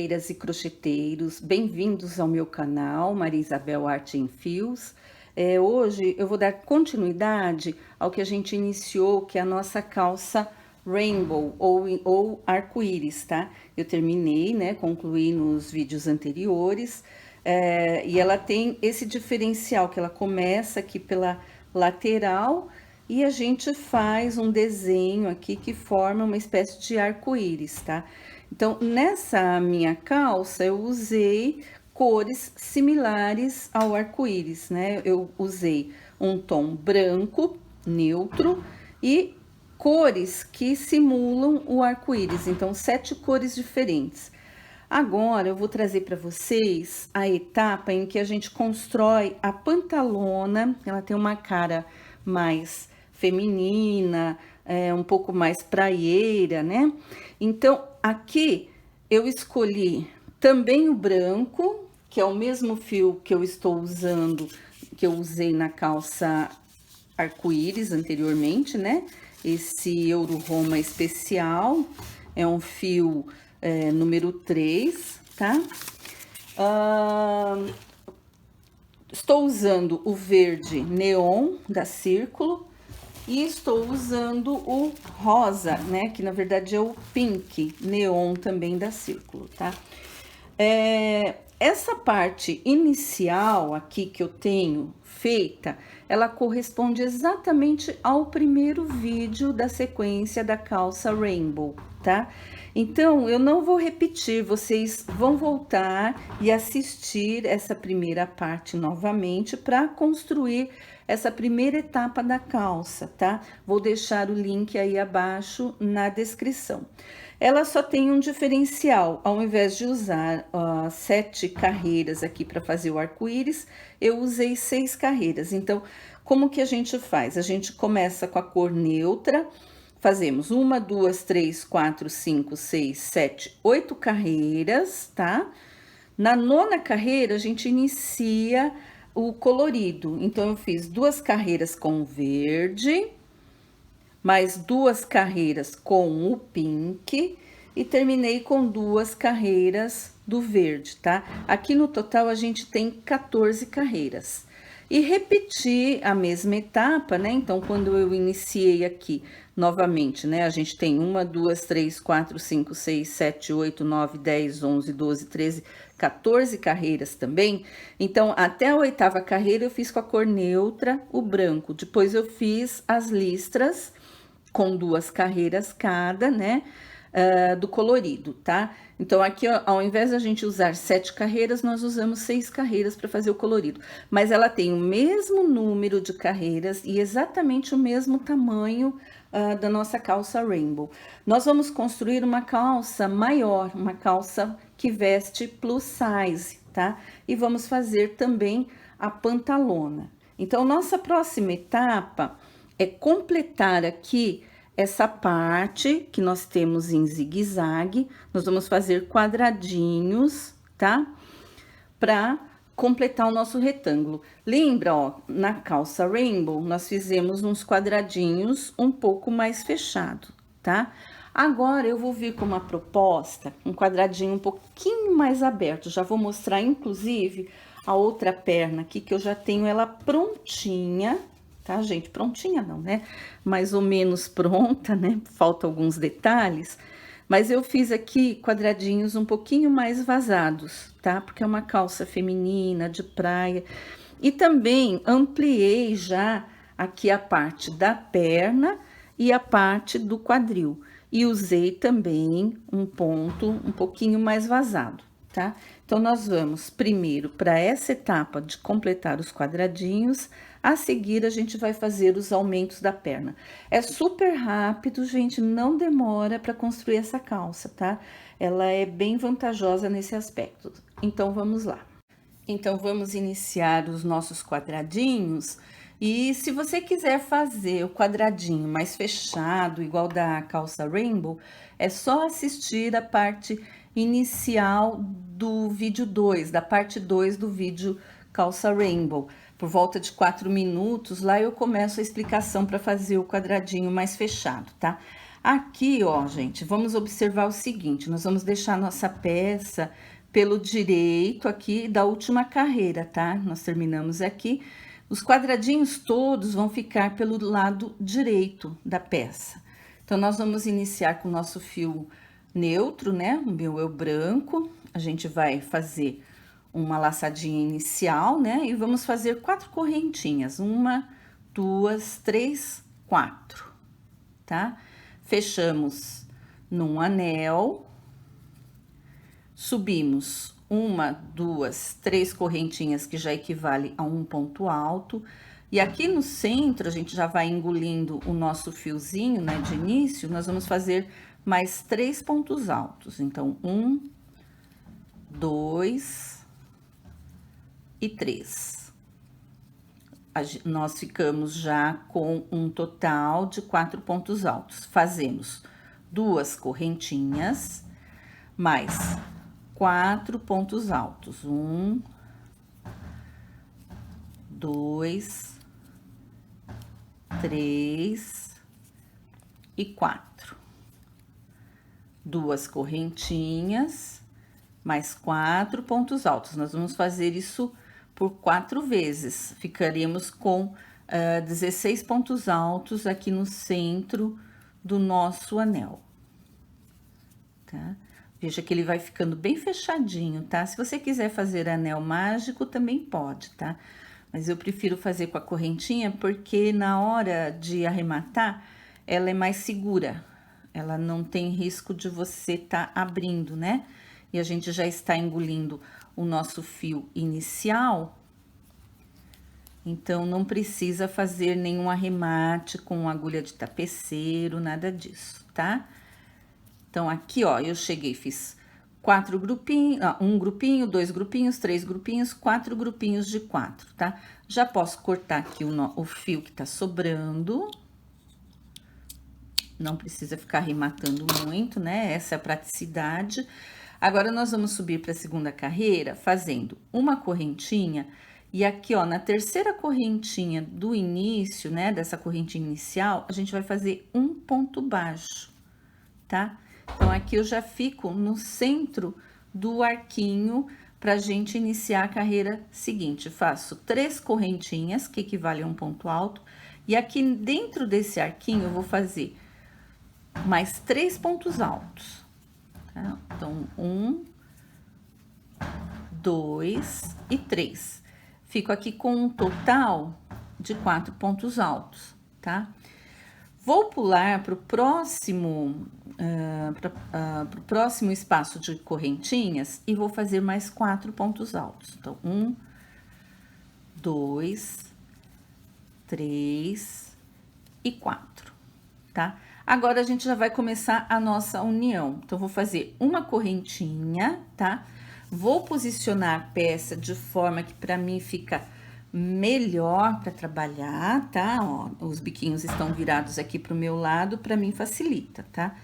crocheteiras e crocheteiros, bem-vindos ao meu canal, Maria Isabel Arte em Fios. Hoje eu vou dar continuidade ao que a gente iniciou, que é a nossa calça Rainbow ou arco-íris, tá? Eu terminei, né, concluí nos vídeos anteriores, e ela tem esse diferencial, que ela começa aqui pela lateral e a gente faz um desenho aqui que forma uma espécie de arco-íris, tá? Então, nessa minha calça, eu usei cores similares ao arco-íris, né? Eu usei um tom branco, neutro, e cores que simulam o arco-íris. Então, 7 cores diferentes. Agora, eu vou trazer para vocês a etapa em que a gente constrói a pantalona. Ela tem uma cara mais feminina, um pouco mais praieira, né? Então, aqui eu escolhi também o branco, que é o mesmo fio que eu estou usando, que eu usei na calça arco-íris anteriormente, né? Esse Euro Roma especial, é um fio número 3, tá? Estou usando o verde neon da Círculo e estou usando o rosa, né? Que na verdade é o pink neon também da Círculo, tá? Essa parte inicial aqui que eu tenho feita, ela corresponde exatamente ao primeiro vídeo da sequência da calça Rainbow, tá? Então, eu não vou repetir, vocês vão voltar e assistir essa primeira parte novamente para construir essa primeira etapa da calça, tá? Vou deixar o link aí abaixo na descrição. Ela só tem um diferencial, ao invés de usar 7 carreiras aqui para fazer o arco-íris, eu usei 6 carreiras. Então, como que a gente faz? A gente começa com a cor neutra, fazemos 1, 2, 3, 4, 5, 6, 7, 8 carreiras, tá? Na 9ª carreira, a gente inicia o colorido. Então, eu fiz 2 carreiras com verde, mais 2 carreiras com o pink e terminei com 2 carreiras do verde, tá? Aqui no total a gente tem 14 carreiras. E repetir a mesma etapa, né? Então, quando eu iniciei aqui novamente, né? A gente tem 1, 2, 3, 4, 5, 6, 7, 8, 9, 10, 11, 12, 13, 14 carreiras também. Então, até a 8ª carreira eu fiz com a cor neutra, o branco. Depois eu fiz as listras com 2 carreiras cada, né? Do colorido, tá? Então, aqui, ó, ao invés da gente usar 7 carreiras, nós usamos 6 carreiras para fazer o colorido. Mas ela tem o mesmo número de carreiras e exatamente o mesmo tamanho da nossa calça Rainbow. Nós vamos construir uma calça maior, uma calça que veste plus size, tá? E vamos fazer também a pantalona. Então, nossa próxima etapa é completar aqui essa parte que nós temos em zigue-zague. Nós vamos fazer quadradinhos, tá? Para completar o nosso retângulo. Lembra, ó, na calça Rainbow, nós fizemos uns quadradinhos um pouco mais fechado, tá? Agora, eu vou vir com uma proposta, um quadradinho um pouquinho mais aberto. Já vou mostrar, inclusive, a outra perna aqui, que eu já tenho ela prontinha, tá, gente? Prontinha não, né? Mais ou menos pronta, né? Falta alguns detalhes. Mas eu fiz aqui quadradinhos um pouquinho mais vazados, tá? Porque é uma calça feminina, de praia. E também ampliei já aqui a parte da perna e a parte do quadril. E usei também um ponto um pouquinho mais vazado, tá? Então, nós vamos primeiro para essa etapa de completar os quadradinhos. A seguir, a gente vai fazer os aumentos da perna. É super rápido, gente, não demora para construir essa calça, tá? Ela é bem vantajosa nesse aspecto. Então, vamos lá. Então, vamos iniciar os nossos quadradinhos. E se você quiser fazer o quadradinho mais fechado, igual da calça Rainbow, é só assistir a parte inicial do vídeo 2, da parte 2 do vídeo calça Rainbow. Por volta de 4 minutos, lá eu começo a explicação para fazer o quadradinho mais fechado, tá? Aqui, ó, gente, vamos observar o seguinte, nós vamos deixar nossa peça pelo direito aqui da última carreira, tá? Nós terminamos aqui. Os quadradinhos todos vão ficar pelo lado direito da peça. Então, nós vamos iniciar com o nosso fio neutro, né? O meu é o branco. A gente vai fazer uma laçadinha inicial, né? E vamos fazer 4 correntinhas. 1, 2, 3, 4, tá? Fechamos num anel, subimos 1, 2, 3 correntinhas, que já equivale a um ponto alto. E aqui no centro, a gente já vai engolindo o nosso fiozinho, né, de início, nós vamos fazer mais 3 pontos altos. Então, 1, 2 e 3. Nós ficamos já com um total de 4 pontos altos. Fazemos 2 correntinhas, mais 4 pontos altos. 1, 2, 3 e 4. 2 correntinhas, mais 4 pontos altos. Nós vamos fazer isso por 4 vezes. Ficaríamos com 16 pontos altos aqui no centro do nosso anel, tá? Veja que ele vai ficando bem fechadinho, tá? Se você quiser fazer anel mágico, também pode, tá? Mas eu prefiro fazer com a correntinha, porque na hora de arrematar, ela é mais segura. Ela não tem risco de você tá abrindo, né? E a gente já está engolindo o nosso fio inicial, então não precisa fazer nenhum arremate com agulha de tapeceiro, nada disso, tá? Então, aqui, ó, eu cheguei, fiz 4 grupinhos, um grupinho, 2 grupinhos, 3 grupinhos, 4 grupinhos de 4, tá? Já posso cortar aqui o fio que tá sobrando. Não precisa ficar arrematando muito, né? Essa é a praticidade. Agora, nós vamos subir para a segunda carreira, fazendo uma correntinha. E aqui, ó, na terceira correntinha do início, né, dessa correntinha inicial, a gente vai fazer um ponto baixo, tá? Então, aqui eu já fico no centro do arquinho pra gente iniciar a carreira seguinte. Faço 3 correntinhas, que equivale a um ponto alto, e aqui dentro desse arquinho eu vou fazer mais 3 pontos altos. Tá? Então, 1, 2 e 3. Fico aqui com um total de 4 pontos altos, tá? Vou pular para o próximo, pro próximo espaço de correntinhas e vou fazer mais 4 pontos altos. Então, 1, 2, 3 e 4, tá? Agora, a gente já vai começar a nossa união. Então, vou fazer uma correntinha, tá? Vou posicionar a peça de forma que para mim fica melhor para trabalhar, tá? Ó, os biquinhos estão virados aqui pro meu lado, para mim facilita, tá?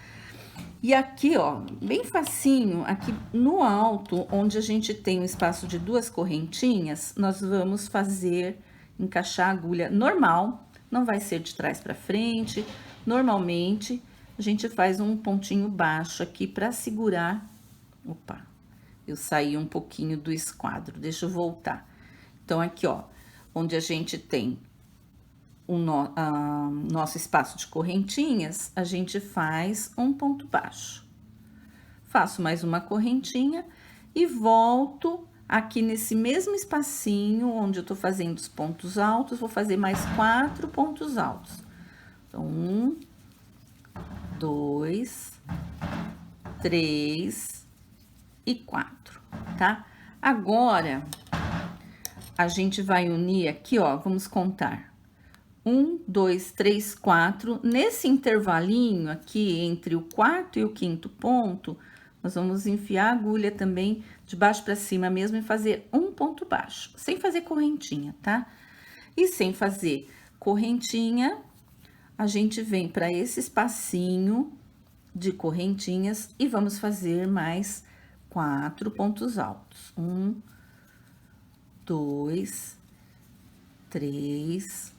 E aqui, ó, bem facinho, aqui no alto, onde a gente tem um espaço de 2 correntinhas, nós vamos fazer, encaixar a agulha normal, não vai ser de trás para frente. Normalmente, a gente faz um pontinho baixo aqui para segurar. Opa, eu saí um pouquinho do esquadro, deixa eu voltar. Então, aqui, ó, onde a gente tem o nosso espaço de correntinhas, a gente faz um ponto baixo. Faço mais uma correntinha e volto aqui nesse mesmo espacinho onde eu tô fazendo os pontos altos, vou fazer mais 4 pontos altos. Então, 1, 2, 3 e 4, tá? Agora, a gente vai unir aqui, ó, vamos contar. 1, 2, 3, 4. Nesse intervalinho aqui, entre o quarto e o quinto ponto, nós vamos enfiar a agulha também de baixo para cima mesmo e fazer um ponto baixo, sem fazer correntinha, tá? E sem fazer correntinha, a gente vem para esse espacinho de correntinhas e vamos fazer mais 4 pontos altos. 1, 2, 3,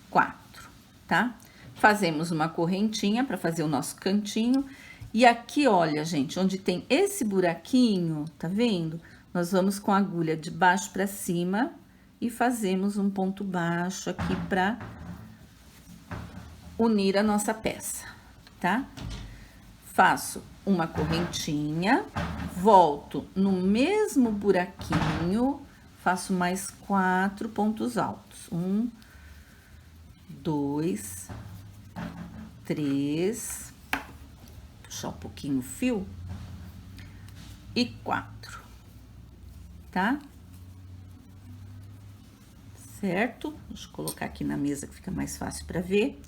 4, tá? Fazemos uma correntinha para fazer o nosso cantinho. E aqui, olha, gente, onde tem esse buraquinho, tá vendo? Nós vamos com a agulha de baixo para cima e fazemos um ponto baixo aqui para unir a nossa peça, tá? Faço uma correntinha, volto no mesmo buraquinho, faço mais 4 pontos altos. 1, 2, 3, puxar um pouquinho o fio, e 4, tá? Certo? Deixa eu colocar aqui na mesa que fica mais fácil para ver.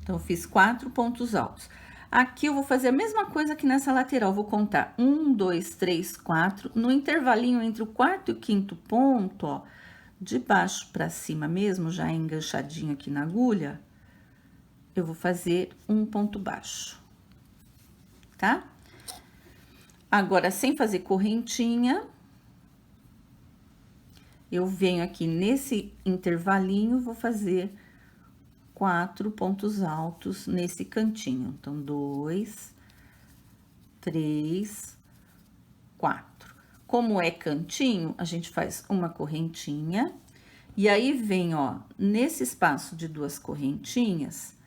Então, eu fiz 4 pontos altos. Aqui eu vou fazer a mesma coisa que nessa lateral, vou contar 1, 2, 3, 4. No intervalinho entre o quarto e o quinto ponto, ó, de baixo para cima mesmo, já enganchadinho aqui na agulha, eu vou fazer um ponto baixo, tá? Agora, sem fazer correntinha, eu venho aqui nesse intervalinho, vou fazer 4 pontos altos nesse cantinho. Então, 2, 3, 4. Como é cantinho, a gente faz uma correntinha. E aí, vem, ó, nesse espaço de 2 correntinhas,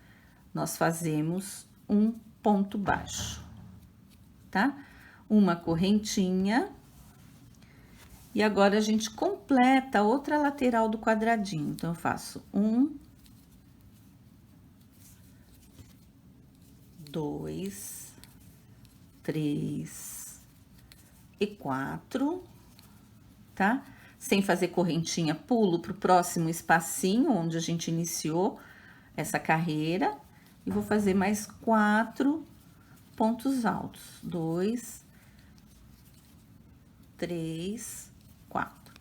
nós fazemos um ponto baixo, tá? Uma correntinha. E agora, a gente completa a outra lateral do quadradinho. Então, eu faço 1, 2, 3 e 4, tá? Sem fazer correntinha, pulo pro próximo espacinho onde a gente iniciou essa carreira e vou fazer mais 4 pontos altos. 2, 3, 4.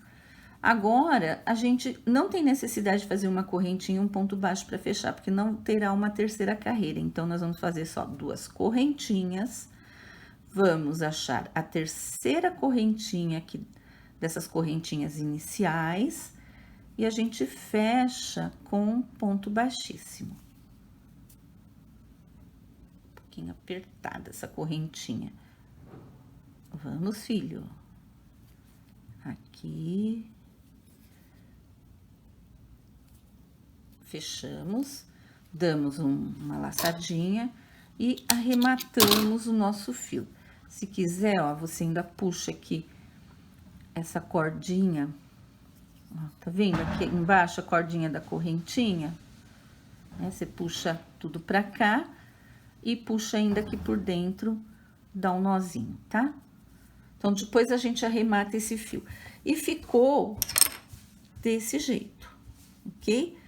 Agora, a gente não tem necessidade de fazer uma correntinha e um ponto baixo para fechar, porque não terá uma terceira carreira. Então, nós vamos fazer só 2 correntinhas. Vamos achar a terceira correntinha aqui, dessas correntinhas iniciais, e a gente fecha com um ponto baixíssimo. Um pouquinho apertada essa correntinha. Vamos, filho. Aqui. Fechamos, damos uma laçadinha e arrematamos o nosso fio. Se quiser, ó, você ainda puxa aqui essa cordinha, ó, tá vendo aqui embaixo a cordinha da correntinha? Né? Você puxa tudo pra cá e puxa ainda aqui por dentro, dá um nozinho, tá? Então, depois a gente arremata esse fio. E ficou desse jeito, ok?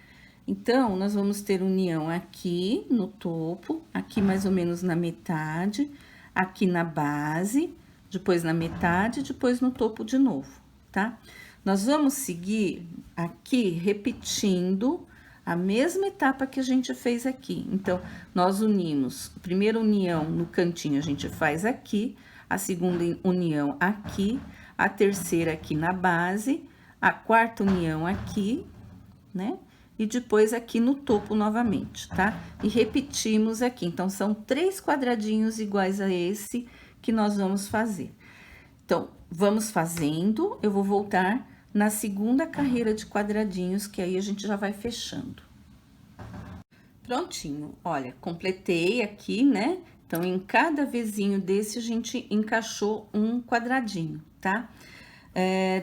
Então, nós vamos ter união aqui no topo, aqui mais ou menos na metade, aqui na base, depois na metade, depois no topo de novo, tá? Nós vamos seguir aqui repetindo a mesma etapa que a gente fez aqui. Então, nós unimos, a primeira união no cantinho a gente faz aqui, a segunda união aqui, a terceira aqui na base, a quarta união aqui, né? E depois aqui no topo novamente, tá? E repetimos aqui. Então, são 3 quadradinhos iguais a esse que nós vamos fazer. Então, vamos fazendo, eu vou voltar na segunda carreira de quadradinhos, que aí a gente já vai fechando. Prontinho, olha, completei aqui, né? Então, em cada vizinho desse, a gente encaixou um quadradinho, tá?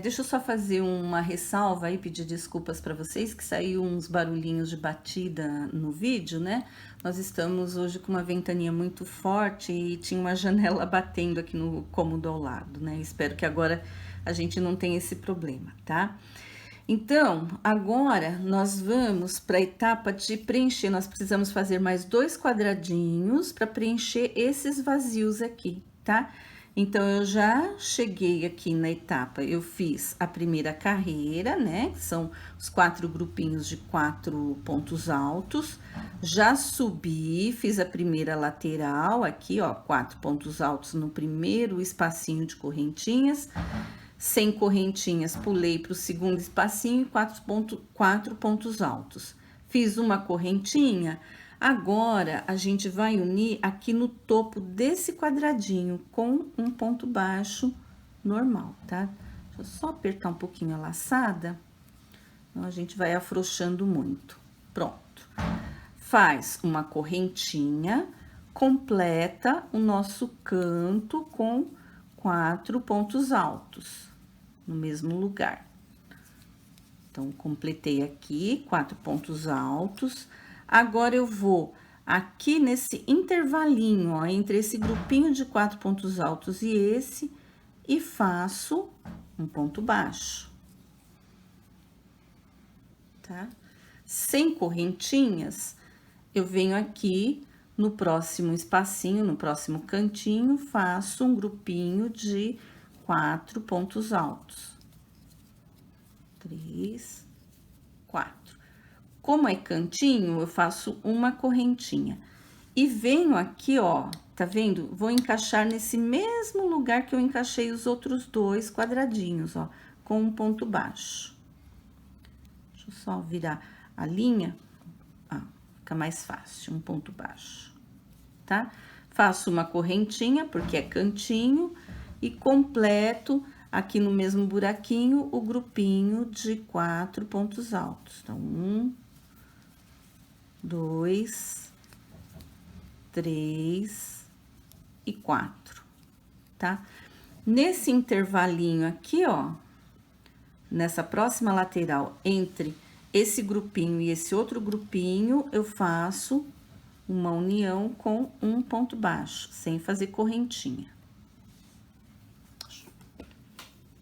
Deixa eu só fazer uma ressalva aí, pedir desculpas para vocês, que saiu uns barulhinhos de batida no vídeo, né? Nós estamos hoje com uma ventania muito forte e tinha uma janela batendo aqui no cômodo ao lado, né? Espero que agora a gente não tenha esse problema, tá? Então, agora nós vamos para a etapa de preencher. Nós precisamos fazer mais 2 quadradinhos para preencher esses vazios aqui, tá? Então, eu já cheguei aqui na etapa, eu fiz a primeira carreira, né? Que são os 4 grupinhos de 4 pontos altos. Já subi, fiz a primeira lateral aqui, ó, 4 pontos altos no primeiro espacinho de correntinhas. Sem correntinhas, pulei para o segundo espacinho e 4 pontos altos. Fiz uma correntinha, Agora, a gente vai unir aqui no topo desse quadradinho com um ponto baixo normal, tá? Deixa eu só apertar um pouquinho a laçada, então a gente vai afrouxando muito. Pronto. Faz uma correntinha, completa o nosso canto com 4 pontos altos no mesmo lugar. Então, completei aqui 4 pontos altos. Agora, eu vou aqui nesse intervalinho, ó, entre esse grupinho de 4 pontos altos e esse, e faço um ponto baixo, tá? Sem correntinhas, eu venho aqui no próximo espacinho, no próximo cantinho, faço um grupinho de 4 pontos altos. 3, 4. Como é cantinho, eu faço uma correntinha. E venho aqui, ó, tá vendo? Vou encaixar nesse mesmo lugar que eu encaixei os outros 2 quadradinhos, ó, com um ponto baixo. Deixa eu só virar a linha, ó, fica mais fácil, um ponto baixo, tá? Faço uma correntinha, porque é cantinho, e completo aqui no mesmo buraquinho o grupinho de 4 pontos altos. Então, 1, 2, 3 e 4, tá? Nesse intervalinho aqui, ó, nessa próxima lateral entre esse grupinho e esse outro grupinho, eu faço uma união com um ponto baixo, sem fazer correntinha. Deixa eu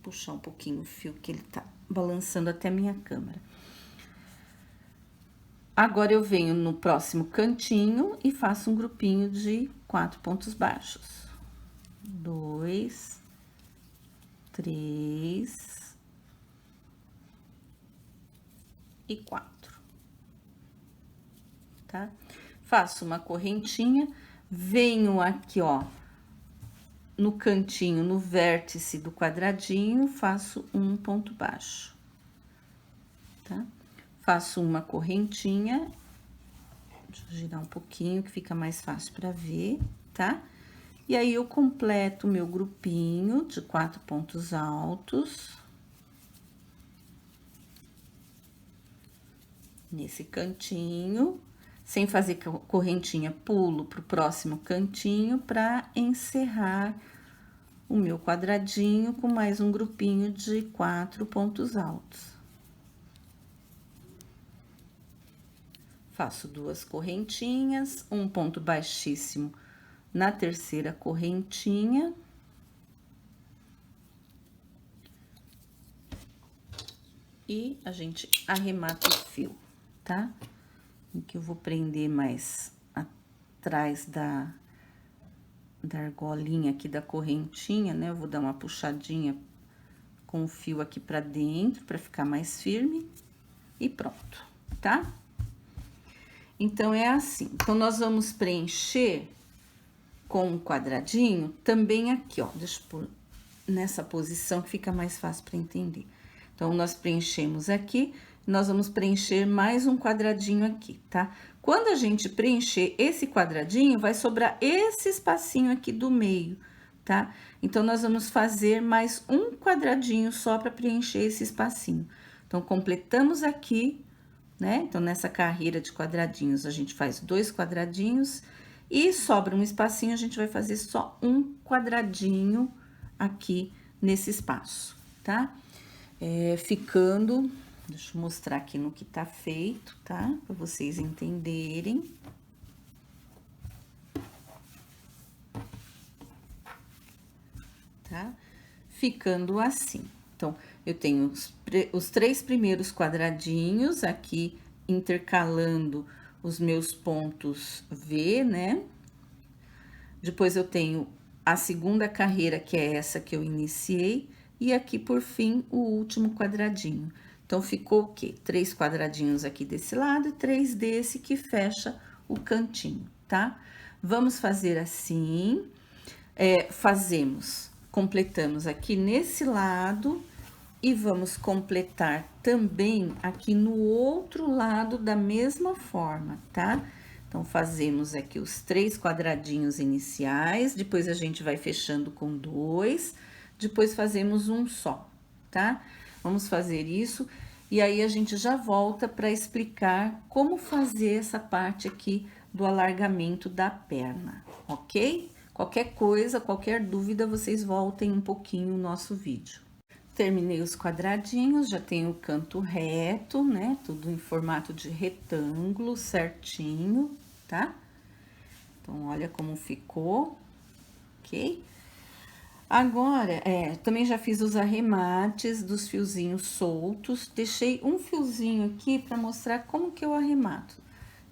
puxar um pouquinho o fio, que ele tá balançando até a minha câmera. Agora, eu venho no próximo cantinho e faço um grupinho de 4 pontos baixos. 2, 3 e 4, tá? Faço uma correntinha, venho aqui, ó, no cantinho, no vértice do quadradinho, faço um ponto baixo, tá? Faço uma correntinha, deixa eu girar um pouquinho, que fica mais fácil para ver, tá? E aí, eu completo o meu grupinho de 4 pontos altos. Nesse cantinho, sem fazer correntinha, pulo pro próximo cantinho para encerrar o meu quadradinho com mais um grupinho de 4 pontos altos. Faço 2 correntinhas, um ponto baixíssimo na terceira correntinha. E a gente arremata o fio, tá? Em que eu vou prender mais atrás da argolinha aqui da correntinha, né? Eu vou dar uma puxadinha com o fio aqui pra dentro, pra ficar mais firme. E pronto, tá? Então, é assim. Então, nós vamos preencher com um quadradinho também aqui, ó. Deixa eu pôr nessa posição que fica mais fácil pra entender. Então, nós preenchemos aqui, nós vamos preencher mais um quadradinho aqui, tá? Quando a gente preencher esse quadradinho, vai sobrar esse espacinho aqui do meio, tá? Então, nós vamos fazer mais um quadradinho só para preencher esse espacinho. Então, completamos aqui, né? Então, nessa carreira de quadradinhos, a gente faz 2 quadradinhos e sobra um espacinho, a gente vai fazer só um quadradinho aqui nesse espaço, tá? Ficando, deixa eu mostrar aqui no que tá feito, tá? Pra vocês entenderem. Tá? Ficando assim. Então, eu tenho os 3 primeiros quadradinhos aqui, intercalando os meus pontos V, né? Depois, eu tenho a segunda carreira, que é essa que eu iniciei, e aqui, por fim, o último quadradinho. Então, ficou o quê? 3 quadradinhos aqui desse lado e 3 desse que fecha o cantinho, tá? Vamos fazer assim, completamos aqui nesse lado e vamos completar também aqui no outro lado da mesma forma, tá? Então, fazemos aqui os 3 quadradinhos iniciais, depois a gente vai fechando com 2, depois fazemos um só, tá? Vamos fazer isso e aí a gente já volta para explicar como fazer essa parte aqui do alargamento da perna, ok? Qualquer coisa, qualquer dúvida, vocês voltem um pouquinho o nosso vídeo. Terminei os quadradinhos, já tenho o canto reto, né? Tudo em formato de retângulo, certinho, tá? Então, olha como ficou, ok? Agora, também já fiz os arremates dos fiozinhos soltos, deixei um fiozinho aqui para mostrar como que eu arremato.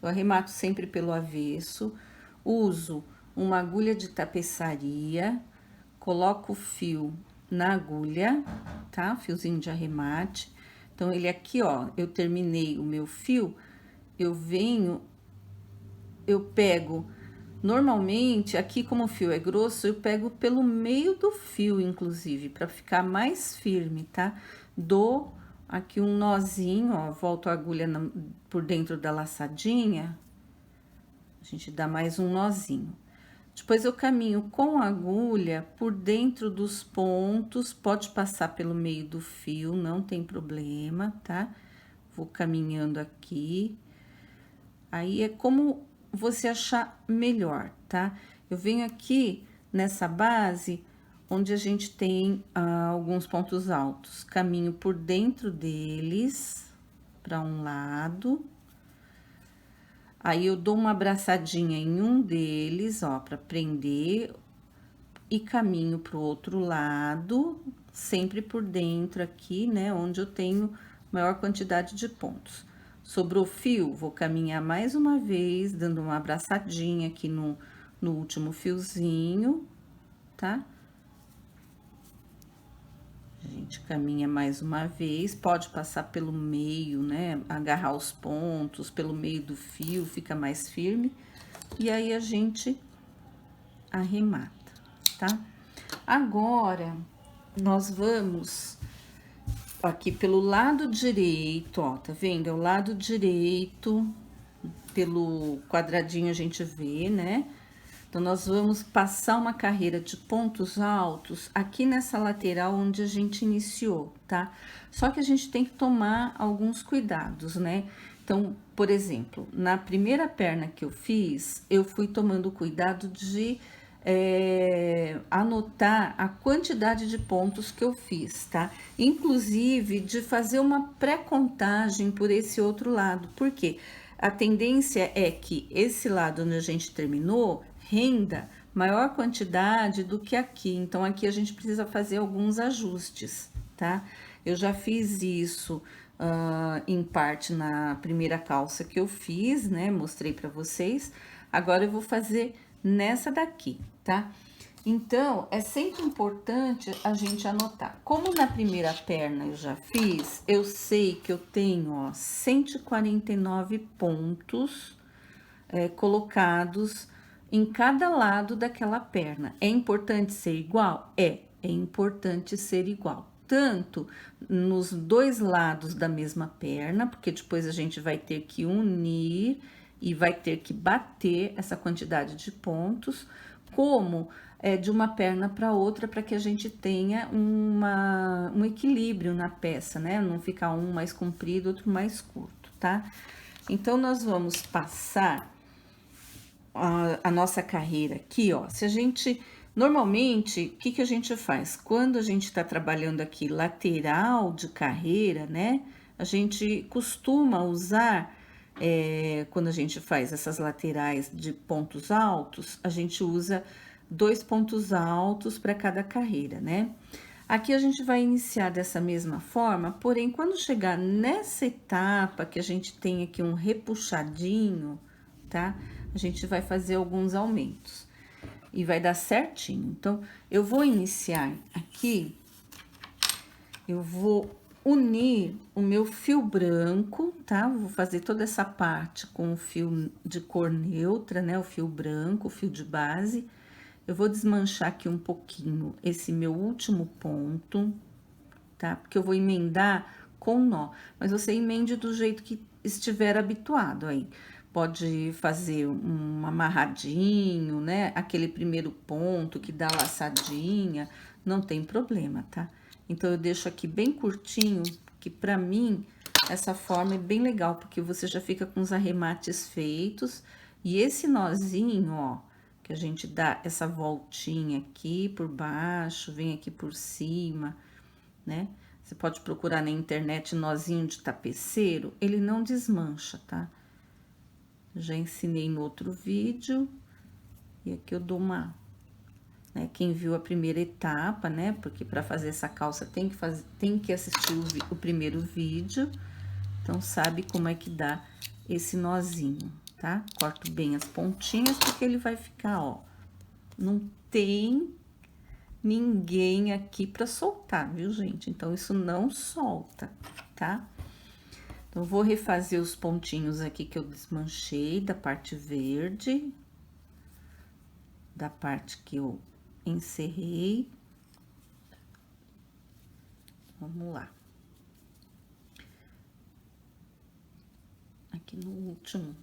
Eu arremato sempre pelo avesso, uso uma agulha de tapeçaria, coloco o fio na agulha, tá? Fiozinho de arremate. Então, ele aqui, ó, eu terminei o meu fio, eu pego, normalmente, aqui como o fio é grosso, eu pego pelo meio do fio, inclusive, para ficar mais firme, tá? Dou aqui um nozinho, ó, volto a agulha por dentro da laçadinha, a gente dá mais um nozinho. Depois eu caminho com a agulha por dentro dos pontos, pode passar pelo meio do fio, não tem problema, tá? Vou caminhando aqui. Aí é como você achar melhor, tá? Eu venho aqui nessa base, onde a gente tem alguns pontos altos. Caminho por dentro deles, para um lado. Aí, eu dou uma abraçadinha em um deles, ó, para prender. E caminho pro outro lado, sempre por dentro aqui, né? Onde eu tenho maior quantidade de pontos. Sobrou fio, vou caminhar mais uma vez, dando uma abraçadinha aqui no último fiozinho, tá? A gente caminha mais uma vez, pode passar pelo meio, né? Agarrar os pontos pelo meio do fio, fica mais firme. E aí, a gente arremata, tá? Agora, nós vamos aqui pelo lado direito, ó, tá vendo? É o lado direito, pelo quadradinho a gente vê, né? Então, nós vamos passar uma carreira de pontos altos aqui nessa lateral onde a gente iniciou, tá? Só que a gente tem que tomar alguns cuidados, né? Então, por exemplo, na primeira perna que eu fiz, eu fui tomando cuidado de anotar a quantidade de pontos que eu fiz, tá? Inclusive, de fazer uma pré-contagem por esse outro lado. Por quê? A tendência é que esse lado onde a gente terminou renda maior quantidade do que aqui. Então, aqui a gente precisa fazer alguns ajustes, tá? Eu já fiz isso em parte na primeira calça que eu fiz, né? Mostrei pra vocês. Agora, eu vou fazer nessa daqui, tá? Então, é sempre importante a gente anotar. Como na primeira perna eu já fiz, eu sei que eu tenho, ó, 149 pontos colocados em cada lado daquela perna. É importante ser igual? É importante ser igual. Tanto nos dois lados da mesma perna, porque depois a gente vai ter que unir e vai ter que bater essa quantidade de pontos, como de uma perna para outra, para que a gente tenha um equilíbrio na peça, né? Não ficar um mais comprido, outro mais curto, tá? Então, nós vamos passar a nossa carreira aqui, ó. Se a gente, normalmente, o que a gente faz? Quando a gente tá trabalhando aqui lateral de carreira, né? A gente costuma usar, quando a gente faz essas laterais de pontos altos, a gente usa 2 pontos altos para cada carreira, né? Aqui a gente vai iniciar dessa mesma forma, porém, quando chegar nessa etapa que a gente tem aqui um repuxadinho, tá? A gente vai fazer alguns aumentos e vai dar certinho. Então, eu vou iniciar aqui, eu vou unir o meu fio branco, tá? Vou fazer toda essa parte com o fio de cor neutra, né? O fio branco, o fio de base. Eu vou desmanchar aqui um pouquinho esse meu último ponto, tá? Porque eu vou emendar com nó, mas você emende do jeito que estiver habituado aí. pode fazer um amarradinho, né? Aquele primeiro ponto que dá laçadinha, não tem problema, tá? Então, eu deixo aqui bem curtinho, que pra mim, essa forma é bem legal, porque você já fica com os arremates feitos. E esse nozinho, ó, que a gente dá essa voltinha aqui por baixo, vem aqui por cima, né? Você pode procurar na internet nozinho de tapeceiro, ele não desmancha, tá? Já ensinei no outro vídeo, e aqui eu dou uma, né? Quem viu a primeira etapa, né? Porque para fazer essa calça tem que assistir o primeiro vídeo, então sabe como é que dá esse nozinho, tá? Corto bem as pontinhas, porque ele vai ficar, ó, não tem ninguém aqui para soltar, viu, gente? Então, isso não solta, tá? Então, vou refazer os pontinhos aqui que eu desmanchei da parte verde, da parte que eu encerrei. Vamos lá. Aqui no último,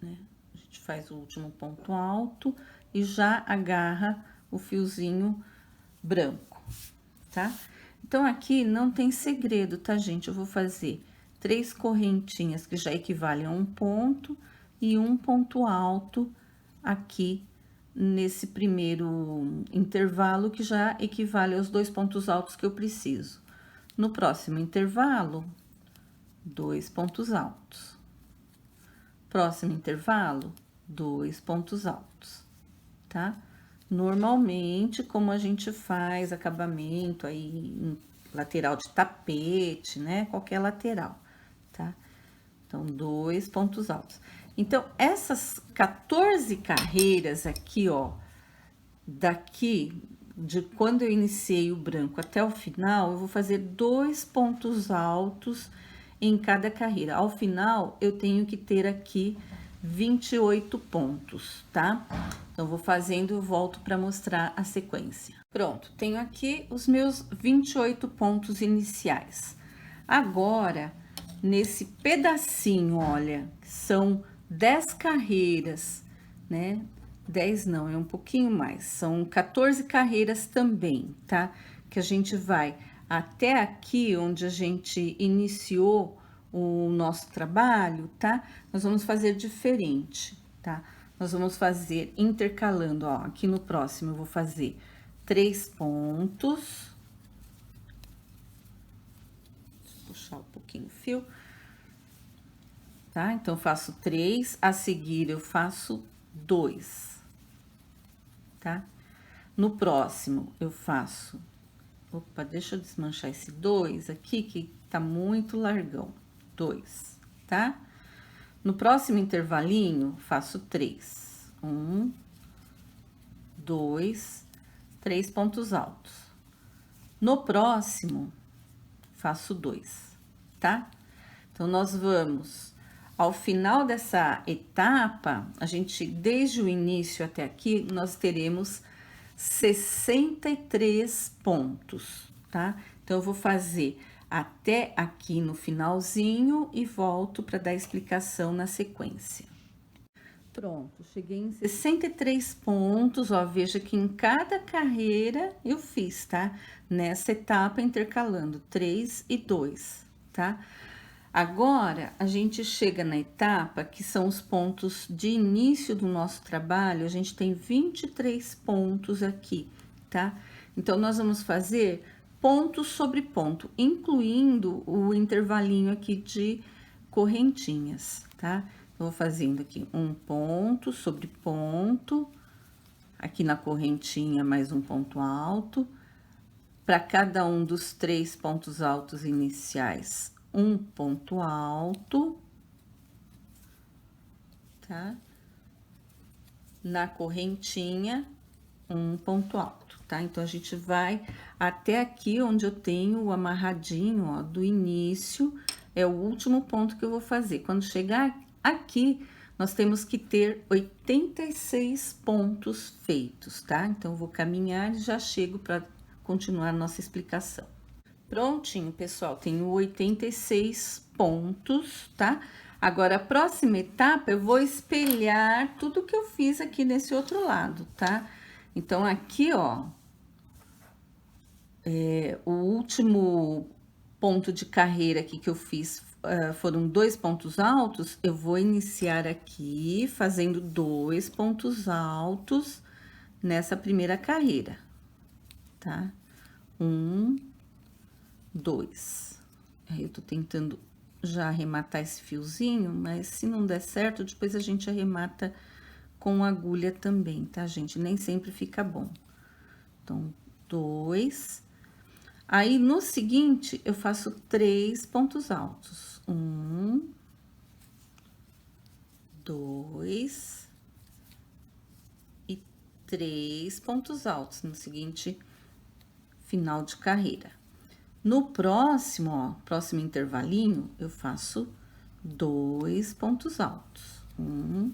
né? A gente faz o último ponto alto e já agarra o fiozinho branco, tá? Então, aqui não tem segredo, tá, gente? Eu vou fazer 3 correntinhas que já equivalem a um ponto e um ponto alto aqui nesse primeiro intervalo, que já equivale aos 2 pontos altos que eu preciso. No próximo intervalo, 2 pontos altos. Próximo intervalo, 2 pontos altos, tá? Normalmente, como a gente faz acabamento aí em lateral de tapete, né? Qualquer lateral, tá? Então, 2 pontos altos. Então, essas 14 carreiras aqui, ó, daqui, de quando eu iniciei o branco até o final, eu vou fazer 2 pontos altos em cada carreira. Ao final, eu tenho que ter aqui 28 pontos, tá? Então, vou fazendo e volto para mostrar a sequência. Pronto, tenho aqui os meus 28 pontos iniciais. Agora, nesse pedacinho, olha, são 10 carreiras, né? 10 não, é um pouquinho mais, são 14 carreiras também, tá? Que a gente vai até aqui onde a gente iniciou o nosso trabalho, tá? Nós vamos fazer diferente, tá? Nós vamos fazer intercalando, ó, aqui no próximo eu vou fazer 3 pontos. Deixa eu puxar um pouquinho o fio. Tá? Então, eu faço 3, a seguir eu faço 2, tá? No próximo, eu faço... Opa, deixa eu desmanchar esse 2 aqui, que tá muito largão. 2, tá? No próximo intervalinho, faço 3. 1, 2, 3 pontos altos. No próximo, faço 2, tá? Então, nós vamos... Ao final dessa etapa, a gente, desde o início até aqui, nós teremos 63 pontos, tá? Então, eu vou fazer até aqui no finalzinho e volto para dar explicação na sequência. Pronto, cheguei em 63 pontos, ó, veja que em cada carreira eu fiz, tá? Nessa etapa, intercalando 3 e 2, tá? Agora, a gente chega na etapa que são os pontos de início do nosso trabalho, a gente tem 23 pontos aqui, tá? Então, nós vamos fazer ponto sobre ponto, incluindo o intervalinho aqui de correntinhas, tá? Eu vou fazendo aqui um ponto sobre ponto, aqui na correntinha mais um ponto alto, para cada um dos 3 pontos altos iniciais, um ponto alto, tá? Na correntinha, um ponto alto, tá? Então, a gente vai até aqui onde eu tenho o amarradinho, ó, do início, é o último ponto que eu vou fazer. Quando chegar aqui, nós temos que ter 86 pontos feitos, tá? Então, eu vou caminhar e já chego para continuar a nossa explicação. Prontinho, pessoal, tenho 86 pontos, tá? Agora, a próxima etapa, eu vou espelhar tudo que eu fiz aqui nesse outro lado, tá? Então, aqui, ó, o último ponto de carreira aqui que eu fiz foram 2 pontos altos, eu vou iniciar aqui fazendo 2 pontos altos nessa primeira carreira, tá? 1, 2. Aí, eu tô tentando já arrematar esse fiozinho, mas se não der certo, depois a gente arremata com agulha também, tá, gente? Nem sempre fica bom. Então, 2. Aí, no seguinte, eu faço 3 pontos altos. 1, 2 e 3 pontos altos no seguinte final de carreira. No próximo, ó, próximo intervalinho, eu faço 2 pontos altos. 1,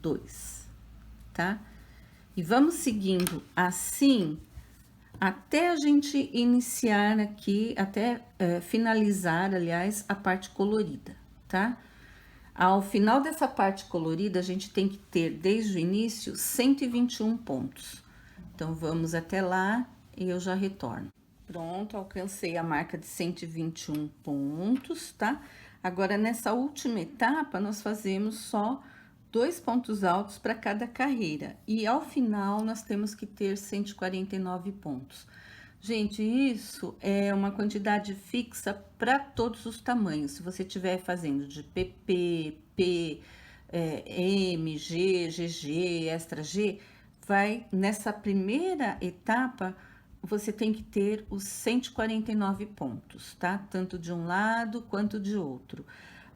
2, tá? E vamos seguindo assim até a gente iniciar aqui, até finalizar, aliás, a parte colorida, tá? Ao final dessa parte colorida, a gente tem que ter, desde o início, 121 pontos. Então, vamos até lá e eu já retorno. Pronto, alcancei a marca de 121 pontos, tá? Agora, nessa última etapa, nós fazemos só 2 pontos altos para cada carreira. E ao final, nós temos que ter 149 pontos. Gente, isso é uma quantidade fixa para todos os tamanhos. Se você estiver fazendo de PP, P, M, G, GG, Extra G, vai nessa primeira etapa, você tem que ter os 149 pontos, tá? Tanto de um lado quanto de outro.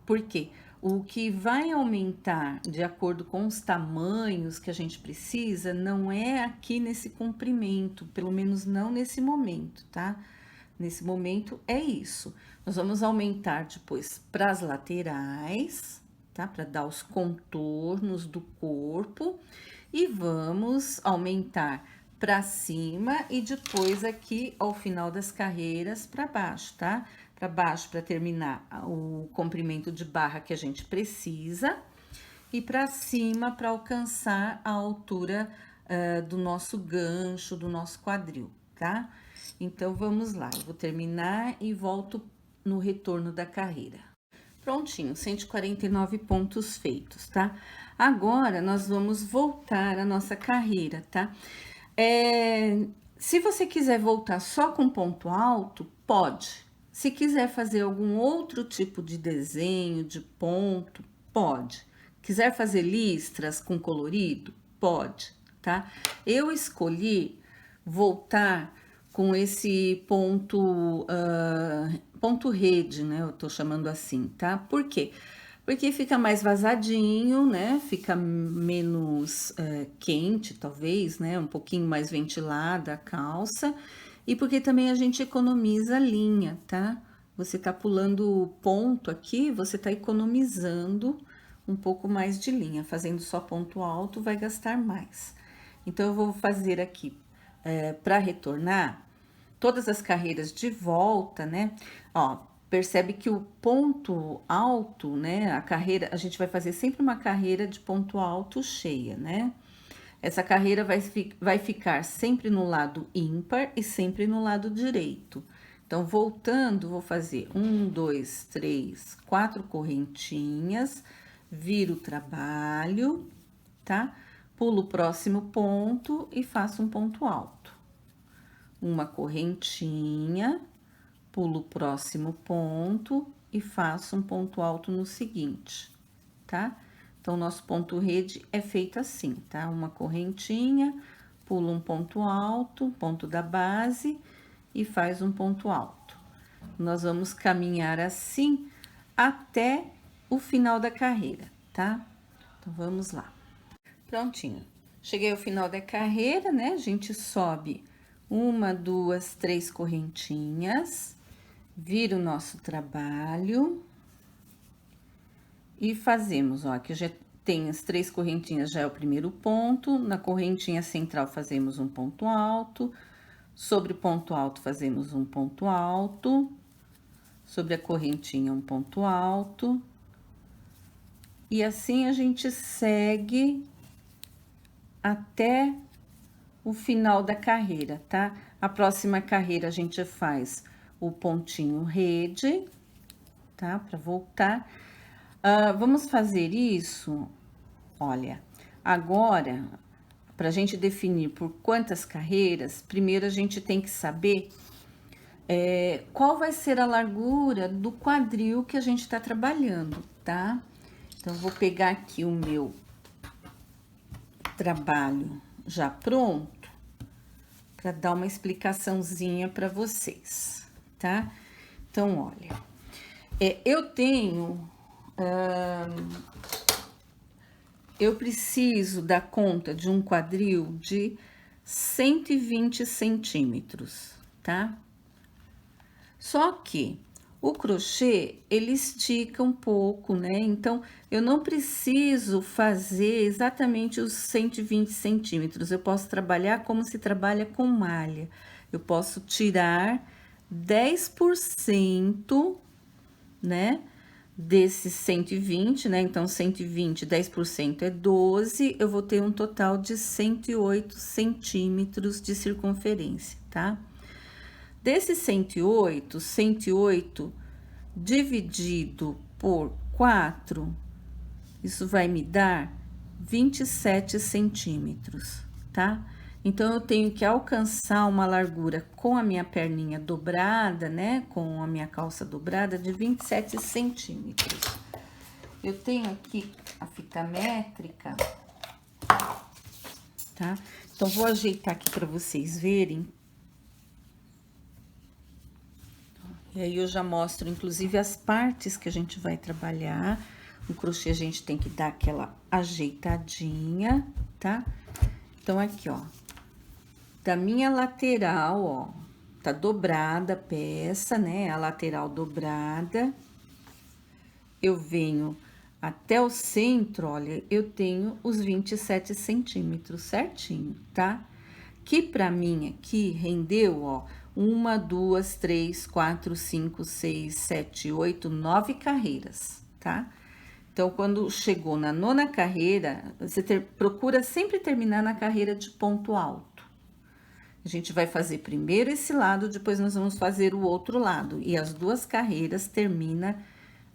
Por quê? O que vai aumentar de acordo com os tamanhos que a gente precisa não é aqui nesse comprimento, pelo menos não nesse momento, tá? Nesse momento é isso. Nós vamos aumentar depois para as laterais, tá? Para dar os contornos do corpo e vamos aumentar para cima e depois aqui ao final das carreiras para baixo, tá? Para baixo para terminar o comprimento de barra que a gente precisa e para cima para alcançar a altura do nosso gancho, do nosso quadril, tá? Então, vamos lá, eu vou terminar e volto no retorno da carreira. Prontinho, 149 pontos feitos, tá? Agora, nós vamos voltar à nossa carreira, tá? Se você quiser voltar só com ponto alto, pode. Se quiser fazer algum outro tipo de desenho, de ponto, pode. Quiser fazer listras com colorido, pode, tá? Eu escolhi voltar com esse ponto, ponto rede, né? Eu tô chamando assim, tá? Por quê? Porque fica mais vazadinho, né? Fica menos quente, talvez, né? Um pouquinho mais ventilada a calça. E porque também a gente economiza linha, tá? Você tá pulando ponto aqui, você tá economizando um pouco mais de linha. Fazendo só ponto alto vai gastar mais. Então, eu vou fazer aqui para retornar todas as carreiras de volta, né? Ó, percebe que o ponto alto, né? A carreira, a gente vai fazer sempre uma carreira de ponto alto cheia, né? Essa carreira vai ficar sempre no lado ímpar e sempre no lado direito. Então, voltando, vou fazer 1, 2, 3, 4 correntinhas, viro o trabalho, tá? Pulo o próximo ponto e faço um ponto alto. Uma correntinha, pulo o próximo ponto e faço um ponto alto no seguinte, tá? Então, nosso ponto rede é feito assim, tá? Uma correntinha, pulo um ponto alto, ponto da base e faz um ponto alto. Nós vamos caminhar assim até o final da carreira, tá? Então, vamos lá. Prontinho. Cheguei ao final da carreira, né? A gente sobe 1, 2, 3 correntinhas, vira o nosso trabalho e fazemos, ó, aqui já tem as 3 correntinhas, já é o primeiro ponto, na correntinha central fazemos um ponto alto, sobre o ponto alto fazemos um ponto alto, sobre a correntinha um ponto alto, E assim a gente segue até o final da carreira, tá? A próxima carreira a gente faz o pontinho rede, tá? Para voltar. Vamos fazer isso, olha, agora, para a gente definir por quantas carreiras, primeiro a gente tem que saber qual vai ser a largura do quadril que a gente está trabalhando, tá? Então, eu vou pegar aqui o meu trabalho já pronto, para dar uma explicaçãozinha para vocês, tá? Então, olha, eu tenho... eu preciso dar conta de um quadril de 120 centímetros, tá? Só que o crochê, ele estica um pouco, né? Então, eu não preciso fazer exatamente os 120 centímetros. Eu posso trabalhar como se trabalha com malha. Eu posso tirar 10%, né? Desses 120, né? Então, 120, 10% é 12, eu vou ter um total de 108 centímetros de circunferência, tá? Desses 108 dividido por 4, isso vai me dar 27 centímetros, tá? Então, eu tenho que alcançar uma largura com a minha perninha dobrada, né? Com a minha calça dobrada de 27 centímetros. Eu tenho aqui a fita métrica, tá? Então, vou ajeitar aqui para vocês verem. E aí, eu já mostro, inclusive, as partes que a gente vai trabalhar. O crochê, a gente tem que dar aquela ajeitadinha, tá? Então, aqui, ó. Da minha lateral, ó, tá dobrada a peça, né? A lateral dobrada. Eu venho até o centro, olha, eu tenho os 27 centímetros certinho, tá? Que pra mim aqui rendeu, ó, 1, 2, 3, 4, 5, 6, 7, 8, 9 carreiras, tá? Então, quando chegou na 9ª carreira, você procura sempre terminar na carreira de ponto alto. A gente vai fazer primeiro esse lado, depois nós vamos fazer o outro lado. E as 2 carreiras termina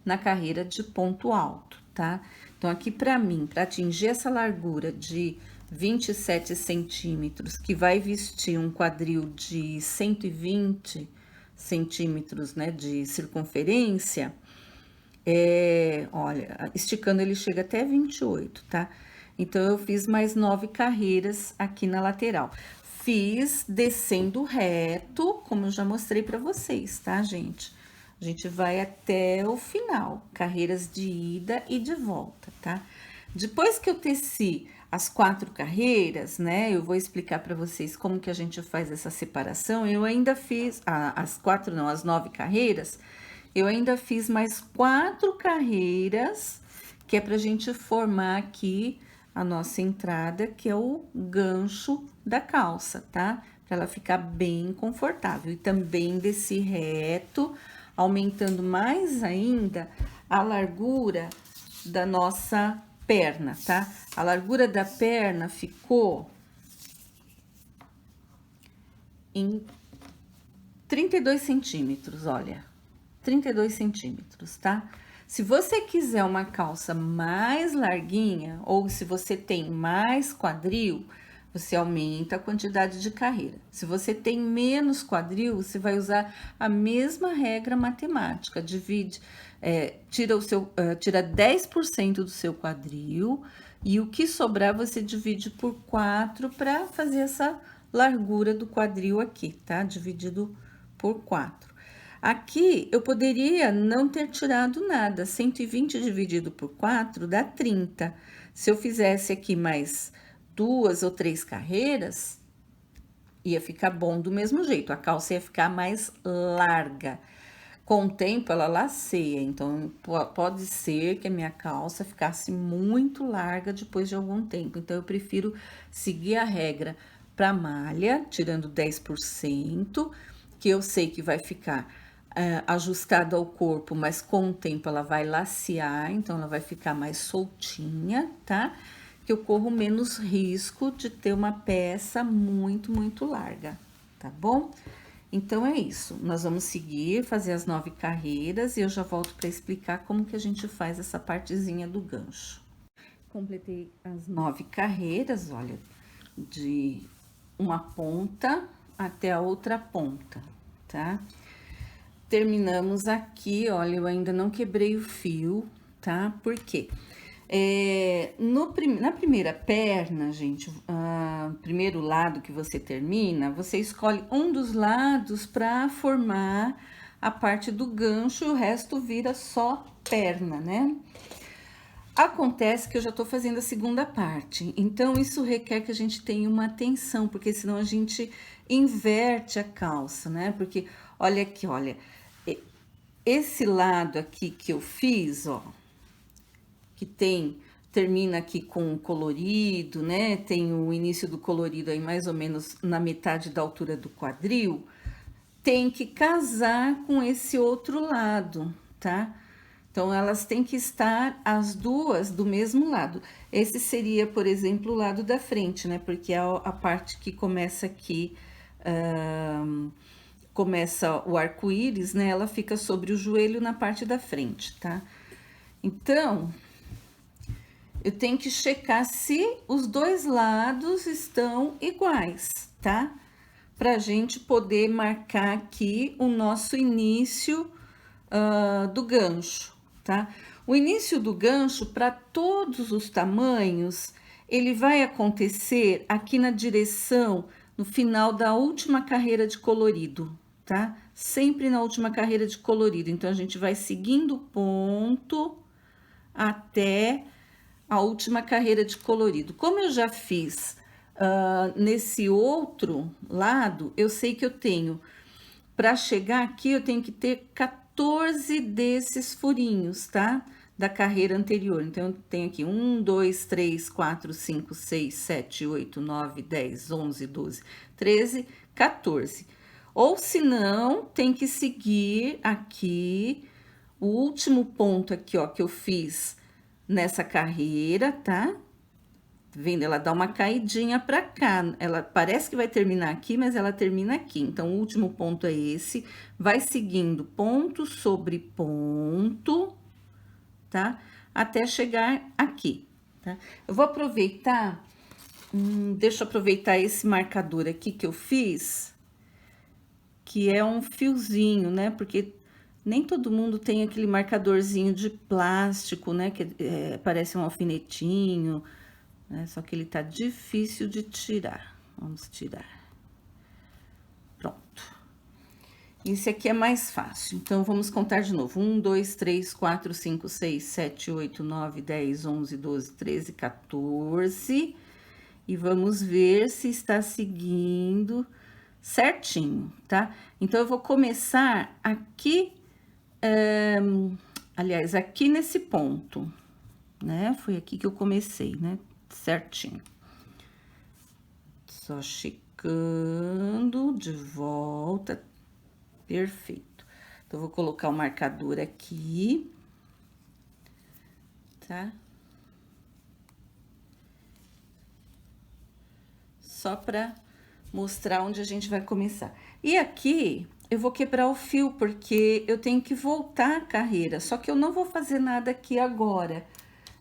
na carreira de ponto alto, tá? Então, aqui pra mim, para atingir essa largura de 27 centímetros, que vai vestir um quadril de 120 centímetros, né, de circunferência, olha, esticando ele chega até 28, tá? Então, eu fiz mais 9 carreiras aqui na lateral. Fiz descendo reto, como eu já mostrei para vocês, tá, gente? A gente vai até o final, carreiras de ida e de volta, tá? Depois que eu teci as 4 carreiras, né? Eu vou explicar para vocês como que a gente faz essa separação. Eu ainda fiz as 4, não, as 9 carreiras. Eu ainda fiz mais 4 carreiras, que é pra gente formar aqui a nossa entrada, que é o gancho da calça, tá? Pra ela ficar bem confortável. E também desci reto, aumentando mais ainda a largura da nossa perna, tá? A largura da perna ficou em 32 centímetros, olha. 32 centímetros, tá? Se você quiser uma calça mais larguinha, ou se você tem mais quadril, você aumenta a quantidade de carreira. Se você tem menos quadril, você vai usar a mesma regra matemática. Tira 10% do seu quadril, e o que sobrar você divide por 4 para fazer essa largura do quadril aqui, tá? Dividido por 4. Aqui, eu poderia não ter tirado nada. 120 dividido por 4 dá 30. Se eu fizesse aqui mais 2 ou 3 carreiras, ia ficar bom do mesmo jeito. A calça ia ficar mais larga. Com o tempo, ela laceia. Então, pode ser que a minha calça ficasse muito larga depois de algum tempo. Então, eu prefiro seguir a regra para malha, tirando 10%, que eu sei que vai ficar ajustada ao corpo, mas com o tempo ela vai lacear, então ela vai ficar mais soltinha, tá? Que eu corro menos risco de ter uma peça muito larga, tá bom? Então é isso, nós vamos seguir, fazer as 9 carreiras e eu já volto para explicar como que a gente faz essa partezinha do gancho. Completei as 9 carreiras, olha, de uma ponta até a outra ponta, tá? Terminamos aqui, olha, eu ainda não quebrei o fio, tá? Por quê? Na primeira perna, gente, primeiro lado que você termina, você escolhe um dos lados para formar a parte do gancho, o resto vira só perna, né? Acontece que eu já tô fazendo a segunda parte, então isso requer que a gente tenha uma atenção, porque senão a gente inverte a calça, né? Porque olha aqui, olha, esse lado aqui que eu fiz, ó, que termina aqui com colorido, né? Tem o início do colorido aí mais ou menos na metade da altura do quadril, tem que casar com esse outro lado, tá? Então, elas têm que estar as duas do mesmo lado. Esse seria, por exemplo, o lado da frente, né? Porque é a parte que começa aqui, começa o arco-íris, né? Ela fica sobre o joelho na parte da frente, tá? Então, eu tenho que checar se os dois lados estão iguais, tá? Pra gente poder marcar aqui o nosso início do gancho, tá? O início do gancho, para todos os tamanhos, ele vai acontecer aqui na direção, no final da última carreira de colorido, tá? Sempre na última carreira de colorido. Então, a gente vai seguindo o ponto até a última carreira de colorido. Como eu já fiz nesse outro lado, eu sei que eu tenho, para chegar aqui, eu tenho que ter 14 desses furinhos, tá? Da carreira anterior. Então, eu tenho aqui 1, 2, 3, 4, 5, 6, 7, 8, 9, 10, 11, 12, 13, 14. Ou se não, tem que seguir aqui o último ponto aqui, ó, que eu fiz nessa carreira, tá? Vendo? Ela dá uma caidinha para cá. Ela parece que vai terminar aqui, mas ela termina aqui. Então, o último ponto é esse. Vai seguindo ponto sobre ponto, tá? Até chegar aqui, tá? Eu vou aproveitar, deixa eu aproveitar esse marcador aqui que eu fiz, que é um fiozinho, né? Porque nem todo mundo tem aquele marcadorzinho de plástico, né? Que parece um alfinetinho, né? Só que ele tá difícil de tirar. Vamos tirar. Pronto. Esse aqui é mais fácil. Então, vamos contar de novo. 1, 2, 3, 4, 5, 6, 7, 8, 9, 10, 11, 12, 13, 14. E vamos ver se está seguindo certinho, tá? Então, eu vou começar aqui, aliás, aqui nesse ponto, né? Foi aqui que eu comecei, né? Certinho. Só checando de volta. Perfeito. Então, eu vou colocar o marcador aqui, tá? Só para mostrar onde a gente vai começar. E aqui, eu vou quebrar o fio, porque eu tenho que voltar a carreira, só que eu não vou fazer nada aqui agora.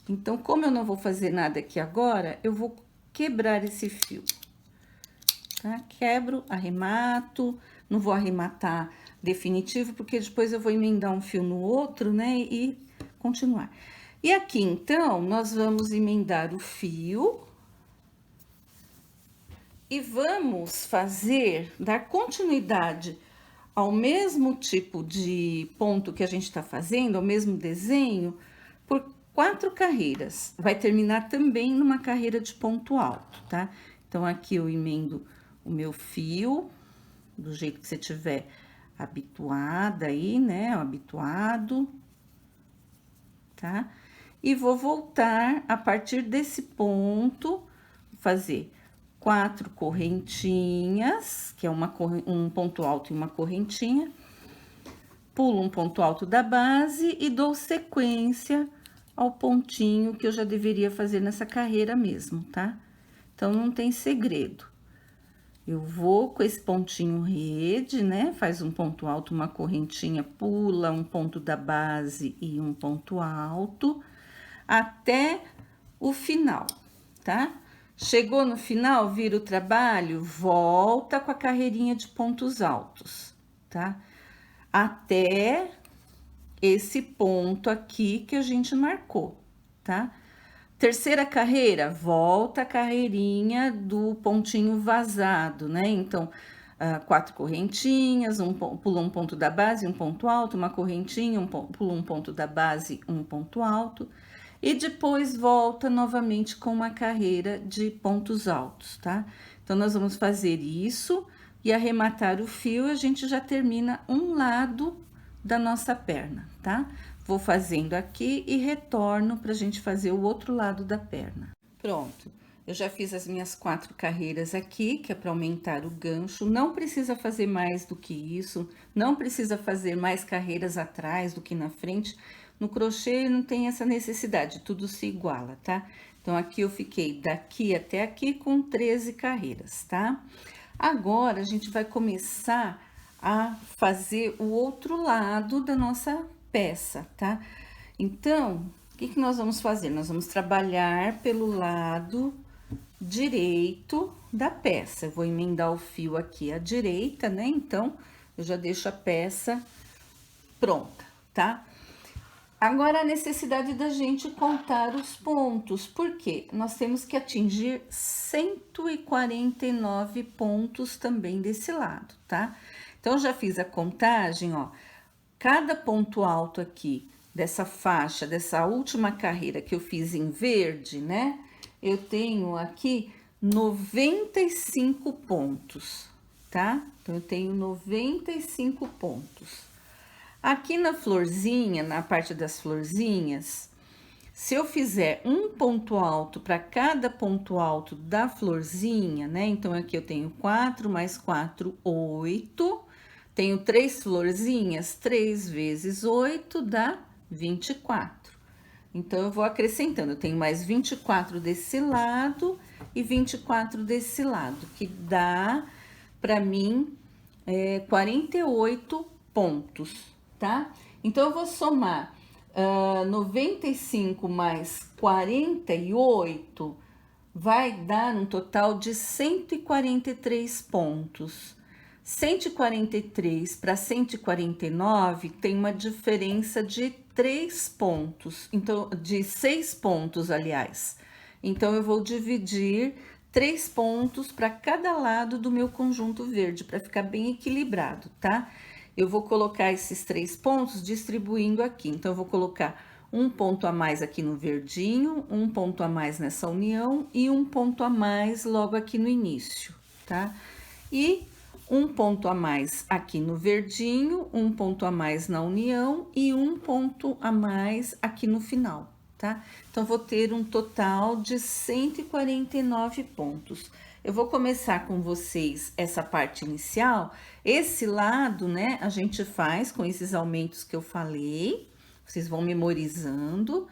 Então, como eu não vou fazer nada aqui agora, eu vou quebrar esse fio, tá? Quebro, arremato, não vou arrematar definitivo, porque depois eu vou emendar um fio no outro, né? E continuar. E aqui, então, nós vamos emendar o fio e vamos dar continuidade ao mesmo tipo de ponto que a gente tá fazendo, ao mesmo desenho, por 4 carreiras. Vai terminar também numa carreira de ponto alto, tá? Então, aqui eu emendo o meu fio, do jeito que você tiver habituada aí, né? Habituado, tá? E vou voltar a partir desse ponto, fazer 4 correntinhas, que é um ponto alto e uma correntinha. pulo um ponto alto da base e dou sequência ao pontinho que eu já deveria fazer nessa carreira mesmo, tá? Então, não tem segredo. Eu vou com esse pontinho rede, né? Faz um ponto alto, uma correntinha, pula um ponto da base e um ponto alto, até o final, tá? Chegou no final, vira o trabalho, volta com a carreirinha de pontos altos, tá? Até esse ponto aqui que a gente marcou, tá? Terceira carreira, volta a carreirinha do pontinho vazado, né? Então, 4 correntinhas, pula um ponto da base, um ponto alto, uma correntinha, pula um ponto da base, um ponto alto. E depois volta novamente com uma carreira de pontos altos, tá? Então, nós vamos fazer isso e arrematar o fio, a gente já termina um lado da nossa perna, tá? Vou fazendo aqui e retorno pra gente fazer o outro lado da perna. Pronto, eu já fiz as minhas 4 carreiras aqui, que é para aumentar o gancho. Não precisa fazer mais do que isso, não precisa fazer mais carreiras atrás do que na frente. No crochê não tem essa necessidade, tudo se iguala, tá? Então, aqui eu fiquei daqui até aqui com 13 carreiras, tá? Agora, a gente vai começar a fazer o outro lado da nossa peça, tá? Então, o que nós vamos fazer? Nós vamos trabalhar pelo lado direito da peça. Eu vou emendar o fio aqui à direita, né? Então, eu já deixo a peça pronta, tá? Agora, a necessidade da gente contar os pontos, porque nós temos que atingir 149 pontos também desse lado, tá? Então, já fiz a contagem, ó. Cada ponto alto aqui dessa faixa, dessa última carreira que eu fiz em verde, né? Eu tenho aqui 95 pontos, tá? Então, eu tenho 95 pontos. Aqui na florzinha, na parte das florzinhas, se eu fizer um ponto alto para cada ponto alto da florzinha, né? Então, aqui eu tenho 4 mais 4, 8. Tenho 3 florzinhas, 3 vezes 8 dá 24. Então, eu vou acrescentando, eu tenho mais 24 desse lado e 24 desse lado, que dá para mim 48 pontos, tá? Então, eu vou somar 95 mais 48, vai dar um total de 143 pontos. 143 para 149 tem uma diferença de 3 pontos, então, de 6 pontos, aliás. Então, eu vou dividir 3 pontos para cada lado do meu conjunto verde, para ficar bem equilibrado, tá? Eu vou colocar esses 3 pontos distribuindo aqui. Então, eu vou colocar um ponto a mais aqui no verdinho, um ponto a mais nessa união e um ponto a mais logo aqui no início, tá? E um ponto a mais aqui no verdinho, um ponto a mais na união e um ponto a mais aqui no final, tá? Então, vou ter um total de 149 pontos. Eu vou começar com vocês essa parte inicial. Esse lado, né, a gente faz com esses aumentos que eu falei, vocês vão memorizando.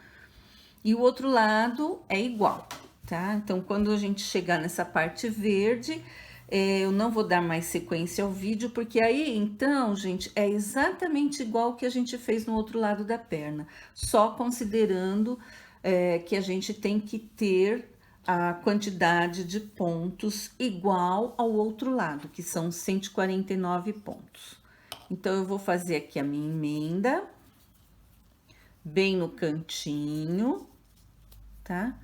E o outro lado é igual, tá? Então, quando a gente chegar nessa parte verde, eu não vou dar mais sequência ao vídeo, porque aí, então, gente, é exatamente igual que a gente fez no outro lado da perna, só considerando que a gente tem que ter a quantidade de pontos igual ao outro lado, que são 149 pontos. Então, eu vou fazer aqui a minha emenda, bem no cantinho, tá?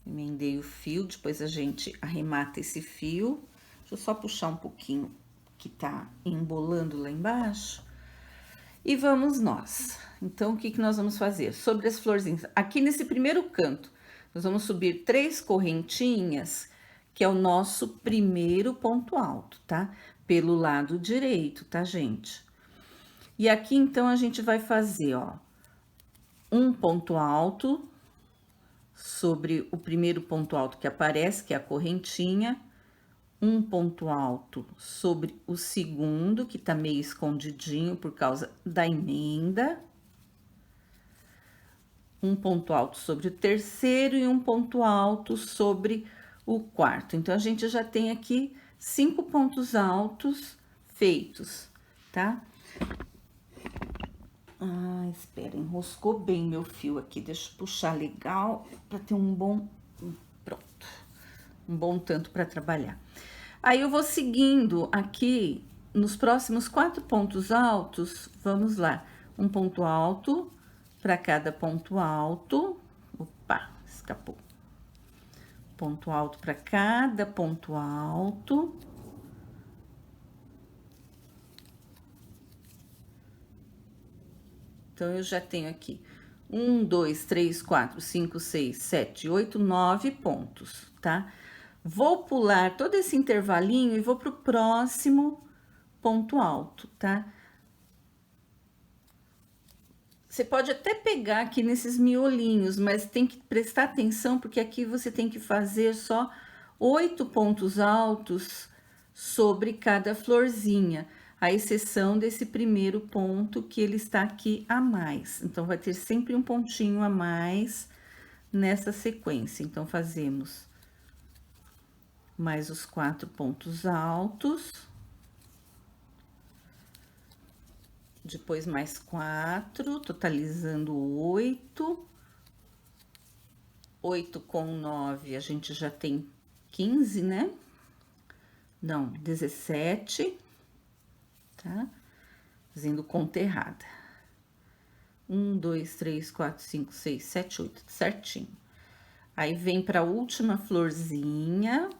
Emendei o fio, depois a gente arremata esse fio. Deixa eu só puxar um pouquinho que tá embolando lá embaixo. E vamos nós. Então, o que nós vamos fazer? Sobre as florzinhas. Aqui nesse primeiro canto, nós vamos subir 3 correntinhas, que é o nosso primeiro ponto alto, tá? Pelo lado direito, tá, gente? E aqui, então, a gente vai fazer, ó, um ponto alto sobre o primeiro ponto alto que aparece, que é a correntinha, um ponto alto sobre o segundo, que tá meio escondidinho por causa da emenda, um ponto alto sobre o terceiro e um ponto alto sobre o quarto. Então, a gente já tem aqui 5 pontos altos feitos, tá? Ah, espera, enroscou bem meu fio aqui. Deixa eu puxar legal para ter um bom... Pronto. Um bom tanto para trabalhar. Aí, eu vou seguindo aqui nos próximos 4 pontos altos. Vamos lá. Um ponto alto para cada ponto alto. Opa, escapou. Ponto alto para cada ponto alto. Então, eu já tenho aqui 1, 2, 3, 4, 5, 6, 7, 8, 9 pontos, tá? Vou pular todo esse intervalinho e vou pro próximo ponto alto, tá? Você pode até pegar aqui nesses miolinhos, mas tem que prestar atenção, porque aqui você tem que fazer só 8 pontos altos sobre cada florzinha, à exceção desse primeiro ponto que ele está aqui a mais. Então, vai ter sempre um pontinho a mais nessa sequência. Então, fazemos mais os 4 pontos altos. Depois mais 4, totalizando 8. 8 com 9, a gente já tem 15, né? Não, 17, tá? Fazendo conta errada. 1, 2, 3, 4, 5, 6, 7, 8, certinho. Aí, vem para a última florzinha,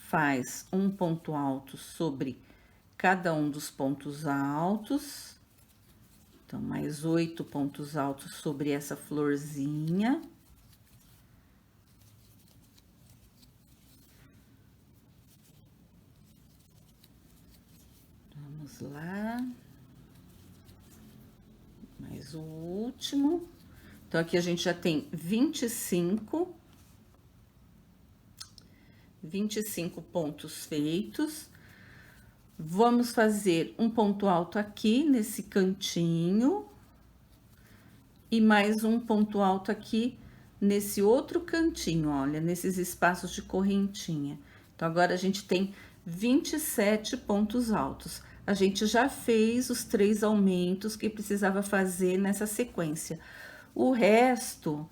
faz um ponto alto sobre cada um dos pontos altos. Então, mais 8 pontos altos sobre essa florzinha. Vamos lá. Mais o último. Então, aqui a gente já tem 25 pontos feitos. Vamos fazer um ponto alto aqui nesse cantinho e mais um ponto alto aqui nesse outro cantinho, olha, nesses espaços de correntinha. Então, agora a gente tem 27 pontos altos. A gente já fez os 3 aumentos que precisava fazer nessa sequência. O resto,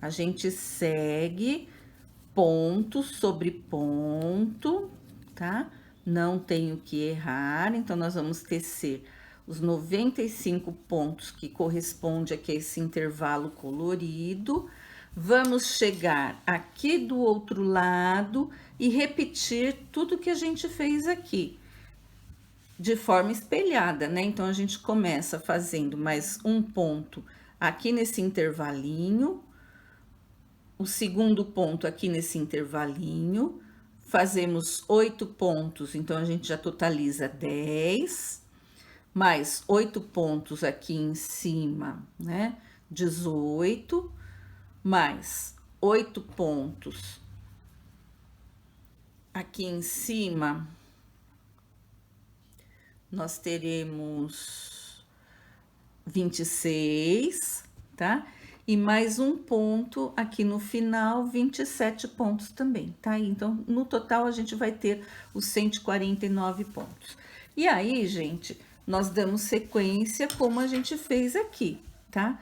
a gente segue ponto sobre ponto, tá? Não tenho que errar, então, nós vamos tecer os 95 pontos que corresponde aqui a esse intervalo colorido. Vamos chegar aqui do outro lado e repetir tudo que a gente fez aqui, de forma espelhada, né? Então, a gente começa fazendo mais um ponto aqui nesse intervalinho, o segundo ponto aqui nesse intervalinho, fazemos 8 pontos, então, a gente já totaliza 10, mais 8 pontos aqui em cima, né? 18, mais 8 pontos aqui em cima, nós teremos 26, tá? E mais um ponto aqui no final, 27 pontos também, tá? Então, no total, a gente vai ter os 149 pontos. E aí, gente, nós damos sequência como a gente fez aqui, tá?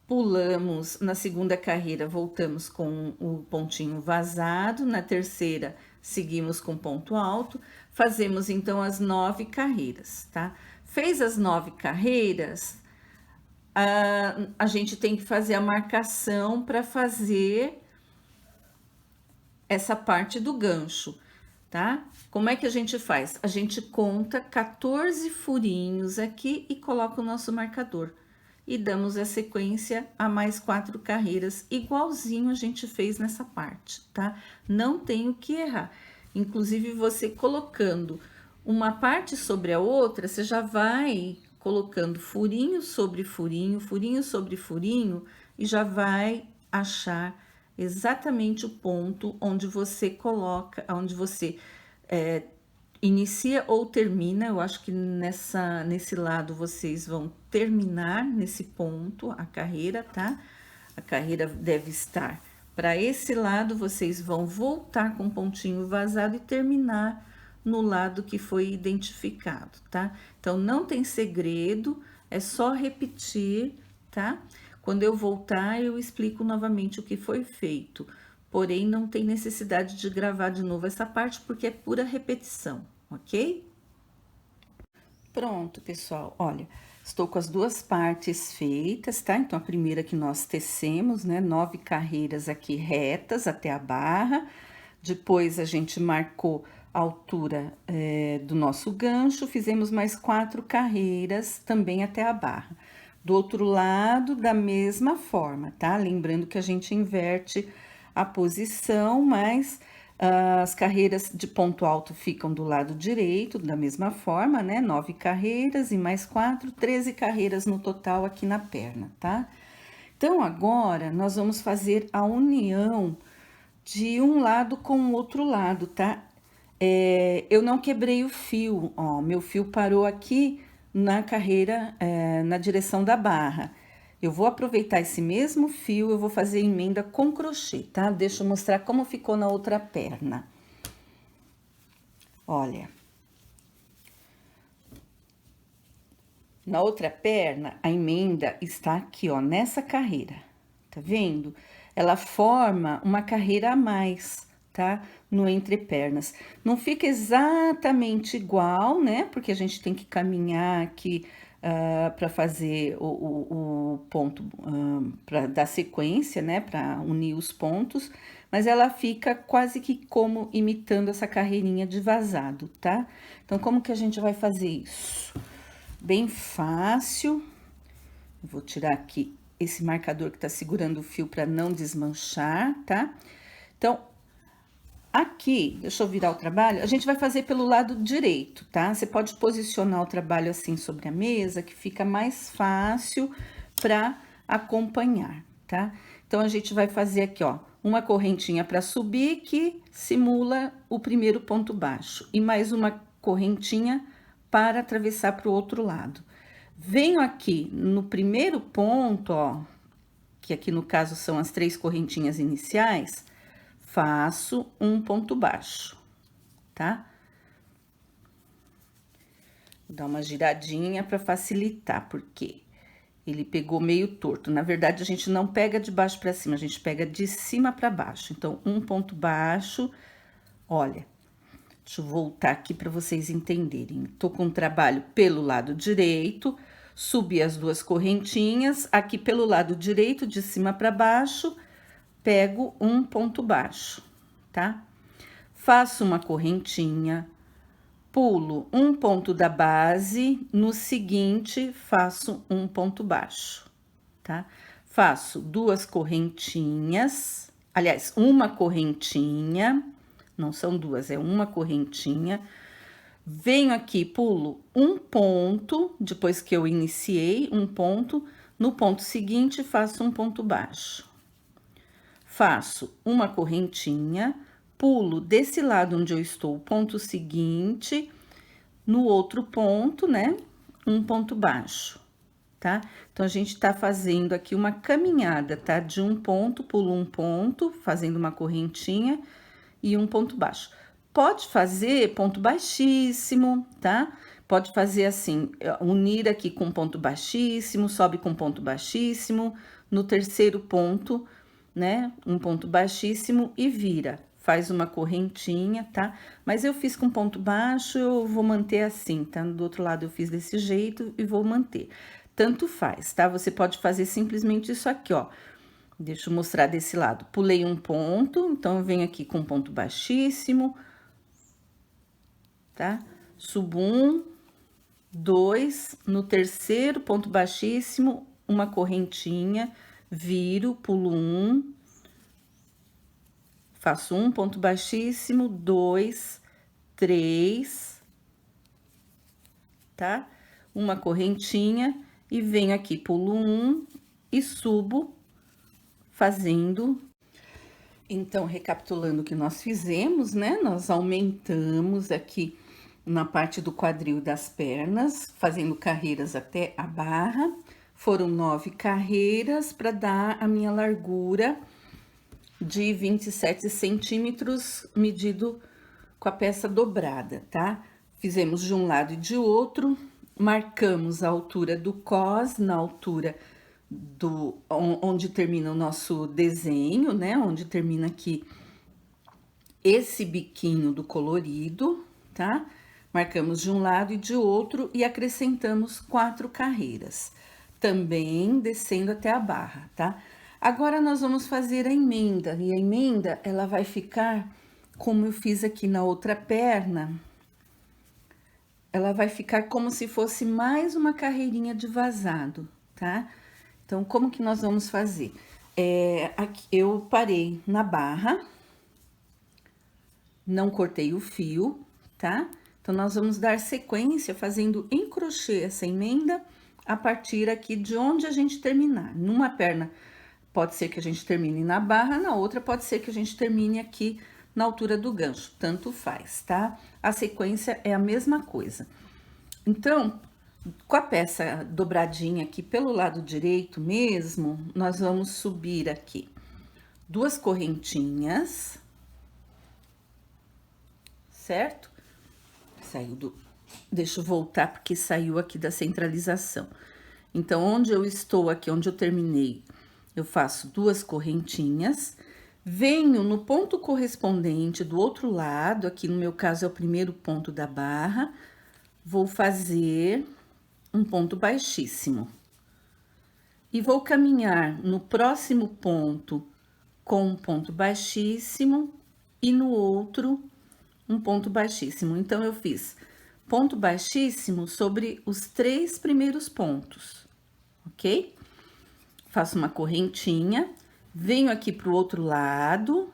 Pulamos na segunda carreira, voltamos com o pontinho vazado, na terceira, seguimos com ponto alto, fazemos então as 9 carreiras, tá? Fez as 9 carreiras, a gente tem que fazer a marcação para fazer essa parte do gancho, tá? Como é que a gente faz? A gente conta 14 furinhos aqui e coloca o nosso marcador. E damos a sequência a mais 4 carreiras, igualzinho a gente fez nessa parte, tá? Não tem o que errar. Inclusive, você colocando uma parte sobre a outra, você já vai colocando furinho sobre furinho, furinho sobre furinho, e já vai achar exatamente o ponto onde você coloca, onde você inicia ou termina. Eu acho que nesse lado vocês vão terminar nesse ponto a carreira, tá? A carreira deve estar para esse lado, vocês vão voltar com pontinho vazado e terminar no lado que foi identificado, tá? Então, não tem segredo, é só repetir, tá? Quando eu voltar, eu explico novamente o que foi feito. Porém, não tem necessidade de gravar de novo essa parte, porque é pura repetição, ok? Pronto, pessoal, olha, estou com as duas partes feitas, tá? Então, a primeira que nós tecemos, né, 9 carreiras aqui retas até a barra. Depois, a gente marcou a altura do nosso gancho, fizemos mais 4 carreiras também até a barra. Do outro lado, da mesma forma, tá? Lembrando que a gente inverte a posição, mas as carreiras de ponto alto ficam do lado direito, da mesma forma, né? 9 carreiras e mais 4, 13 carreiras no total aqui na perna, tá? Então, agora, nós vamos fazer a união de um lado com o outro lado, tá? Eu não quebrei o fio, ó, meu fio parou aqui na carreira, na direção da barra. Eu vou aproveitar esse mesmo fio, eu vou fazer emenda com crochê, tá? Deixa eu mostrar como ficou na outra perna. Olha. Na outra perna, a emenda está aqui, ó, nessa carreira, tá vendo? Ela forma uma carreira a mais, tá? No entrepernas. Não fica exatamente igual, né? Porque a gente tem que caminhar aqui para fazer o ponto, para dar sequência, né? Para unir os pontos, mas ela fica quase que como imitando essa carreirinha de vazado, tá? Então, como que a gente vai fazer isso? Bem fácil. Vou tirar aqui esse marcador que tá segurando o fio para não desmanchar, tá? Então, aqui, deixa eu virar o trabalho, a gente vai fazer pelo lado direito, tá? Você pode posicionar o trabalho assim sobre a mesa, que fica mais fácil para acompanhar, tá? Então, a gente vai fazer aqui, ó, uma correntinha para subir que simula o primeiro ponto baixo e mais uma correntinha para atravessar para o outro lado. Venho aqui no primeiro ponto, ó, que aqui no caso são as 3 correntinhas iniciais, faço um ponto baixo, tá? Vou dar uma giradinha para facilitar, porque ele pegou meio torto. Na verdade, a gente não pega de baixo para cima, a gente pega de cima para baixo. Então, um ponto baixo, olha, deixa eu voltar aqui para vocês entenderem. Tô com o trabalho pelo lado direito, subi as 2 correntinhas, aqui pelo lado direito, de cima para baixo, pego um ponto baixo, tá? Faço uma correntinha, pulo um ponto da base, no seguinte, faço um ponto baixo, tá? Faço 2 correntinhas, aliás, uma correntinha, não são 2, é uma correntinha. Venho aqui, pulo um ponto, depois que eu iniciei um ponto, no ponto seguinte, faço um ponto baixo. Faço uma correntinha, pulo desse lado onde eu estou, o ponto seguinte, no outro ponto, né? Um ponto baixo, tá? Então, a gente tá fazendo aqui uma caminhada, tá? De um ponto, pulo um ponto, fazendo uma correntinha e um ponto baixo. Pode fazer ponto baixíssimo, tá? Pode fazer assim, unir aqui com ponto baixíssimo, sobe com ponto baixíssimo, no terceiro ponto, né? Um ponto baixíssimo e vira. Faz uma correntinha, tá? Mas eu fiz com ponto baixo, eu vou manter assim, tá? Do outro lado eu fiz desse jeito e vou manter. Tanto faz, tá? Você pode fazer simplesmente isso aqui, ó. Deixa eu mostrar desse lado. Pulei um ponto, então eu venho aqui com ponto baixíssimo, tá? Subo 1, 2, no terceiro ponto baixíssimo, uma correntinha, viro, pulo 1, faço um ponto baixíssimo, 2, 3, tá? Uma correntinha e venho aqui, pulo 1 e subo fazendo Então, recapitulando o que nós fizemos, né? Nós aumentamos aqui na parte do quadril das pernas, fazendo carreiras até a barra. Foram 9 carreiras para dar a minha largura de 27 centímetros, medido com a peça dobrada, tá? Fizemos de um lado e de outro, marcamos a altura do cos, na altura onde termina o nosso desenho, né? Onde termina aqui esse biquinho do colorido, tá? Marcamos de um lado e de outro e acrescentamos 4 carreiras, também descendo até a barra, tá? Agora nós vamos fazer a emenda, e a emenda ela vai ficar como eu fiz aqui na outra perna, ela vai ficar como se fosse mais uma carreirinha de vazado, tá? Então, como que nós vamos fazer? Aqui, eu parei na barra, não cortei o fio, tá? Então, nós vamos dar sequência fazendo em crochê essa emenda a partir aqui de onde a gente terminar. Numa perna, pode ser que a gente termine na barra, na outra pode ser que a gente termine aqui na altura do gancho, tanto faz, tá? A sequência é a mesma coisa. Então, com a peça dobradinha aqui pelo lado direito mesmo, nós vamos subir aqui 2 correntinhas, certo? Saiu do... Deixa eu voltar, porque saiu aqui da centralização. Então, onde eu estou aqui, onde eu terminei, eu faço 2 correntinhas, venho no ponto correspondente do outro lado, aqui no meu caso é o primeiro ponto da barra, vou fazer um ponto baixíssimo. E vou caminhar no próximo ponto com um ponto baixíssimo e no outro um ponto baixíssimo. Então, eu fiz ponto baixíssimo sobre os 3 primeiros pontos, ok? Faço uma correntinha, venho aqui pro outro lado,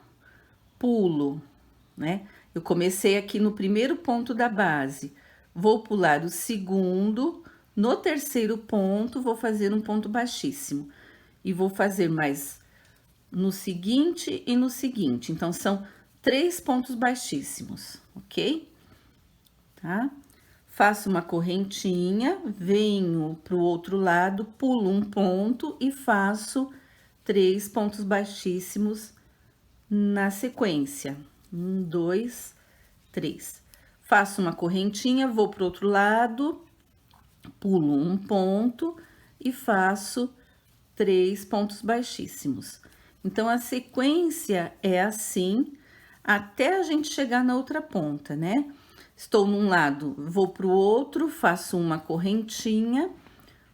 pulo, né? Eu comecei aqui no primeiro ponto da base, vou pular o segundo, no terceiro ponto, vou fazer um ponto baixíssimo. E vou fazer mais no seguinte e no seguinte. Então, são 3 pontos baixíssimos, ok? Tá? Faço uma correntinha, venho pro outro lado, pulo um ponto e faço 3 pontos baixíssimos na sequência. 1, 2, 3. Faço uma correntinha, vou pro outro lado, pulo um ponto e faço 3 pontos baixíssimos. Então, a sequência é assim, até a gente chegar na outra ponta, né? Estou num lado, vou pro outro, faço uma correntinha,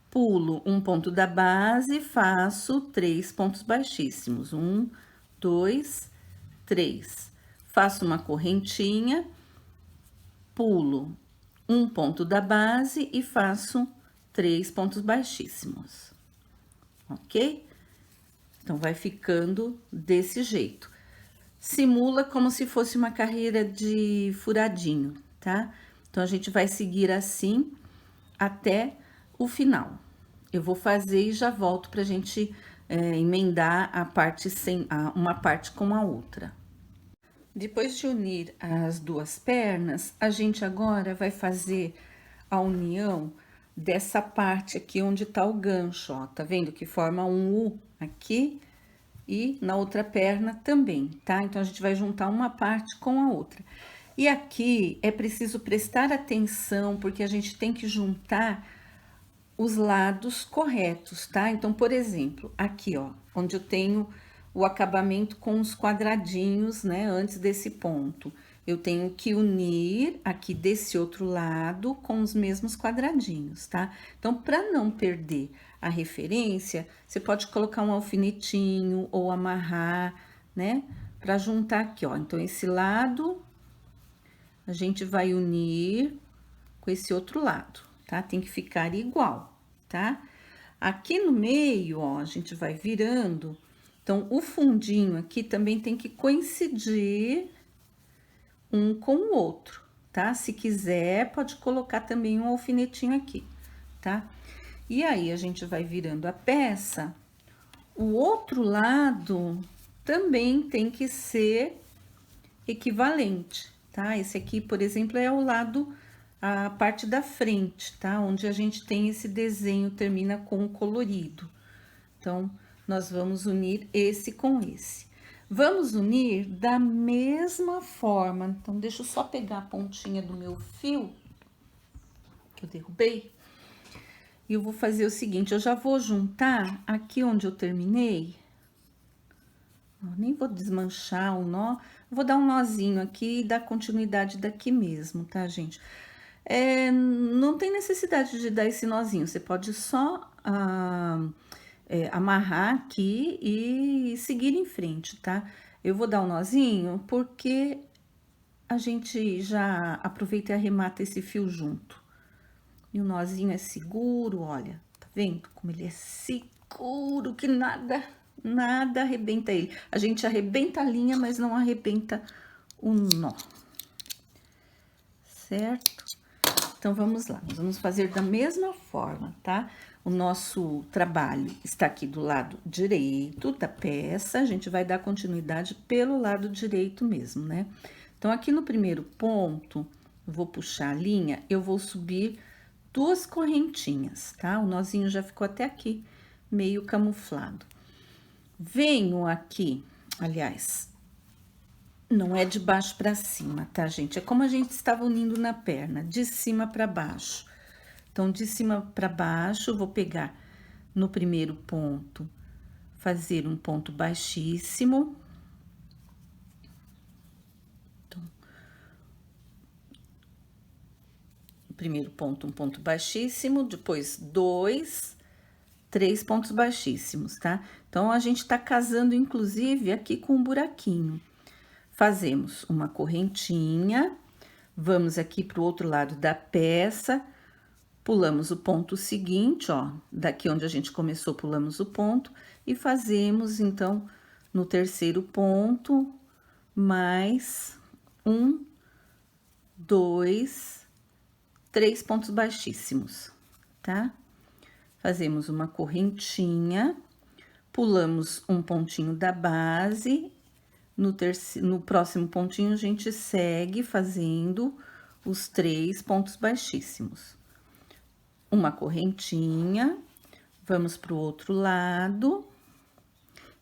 pulo um ponto da base, faço 3 pontos baixíssimos. 1, 2, 3. Faço uma correntinha, pulo um ponto da base e faço 3 pontos baixíssimos, ok? Então, vai ficando desse jeito. Simula como se fosse uma carreira de furadinho, tá? Então, a gente vai seguir assim até o final. Eu vou fazer e já volto pra gente emendar a parte uma parte com a outra. Depois de unir as 2 pernas, a gente agora vai fazer a união dessa parte aqui onde tá o gancho, ó. Tá vendo que forma um U aqui e na outra perna também, tá? Então, a gente vai juntar uma parte com a outra. E aqui é preciso prestar atenção, porque a gente tem que juntar os lados corretos, tá? Então, por exemplo, aqui, ó, onde eu tenho o acabamento com os quadradinhos, né, antes desse ponto. Eu tenho que unir aqui desse outro lado com os mesmos quadradinhos, tá? Então, para não perder a referência, você pode colocar um alfinetinho ou amarrar, né, para juntar aqui, ó. Então, esse lado a gente vai unir com esse outro lado, tá? Tem que ficar igual, tá? Aqui no meio, ó, a gente vai virando. Então, o fundinho aqui também tem que coincidir um com o outro, tá? Se quiser, pode colocar também um alfinetinho aqui, tá? E aí, a gente vai virando a peça, o outro lado também tem que ser equivalente, tá? Esse aqui, por exemplo, é o lado, a parte da frente, tá? Onde a gente tem esse desenho, termina com o colorido. Então, nós vamos unir esse com esse. Vamos unir da mesma forma. Então, deixa eu só pegar a pontinha do meu fio, que eu derrubei. E eu vou fazer o seguinte, eu já vou juntar aqui onde eu terminei. Nem vou desmanchar o nó, vou dar um nozinho aqui e dar continuidade daqui mesmo, tá, gente? Não tem necessidade de dar esse nozinho, você pode só amarrar aqui e seguir em frente, tá? Eu vou dar um nozinho porque a gente já aproveita e arremata esse fio junto. E o nozinho é seguro, olha, tá vendo como ele é seguro, que nada arrebenta ele. A gente arrebenta a linha, mas não arrebenta o nó. Certo? Então, vamos lá, nós vamos fazer da mesma forma, tá? O nosso trabalho está aqui do lado direito da peça, a gente vai dar continuidade pelo lado direito mesmo, né? Então, aqui no primeiro ponto, eu vou puxar a linha, eu vou subir 2 correntinhas, tá? O nozinho já ficou até aqui, meio camuflado. Venho aqui, aliás, não é de baixo para cima, tá, gente? É como a gente estava unindo na perna, de cima para baixo. Então, de cima para baixo, vou pegar no primeiro ponto, fazer um ponto baixíssimo. Então, primeiro ponto, um ponto baixíssimo, depois 2, 3 pontos baixíssimos, tá? Então, a gente tá casando, inclusive, aqui com um buraquinho. Fazemos uma correntinha, vamos aqui pro outro lado da peça, pulamos o ponto seguinte, ó, daqui onde a gente começou, pulamos o ponto, e fazemos, então, no terceiro ponto, mais 1, 2, 3 pontos baixíssimos, tá? Fazemos uma correntinha, pulamos um pontinho da base, no próximo pontinho a gente segue fazendo os 3 pontos baixíssimos. Uma correntinha, vamos para o outro lado,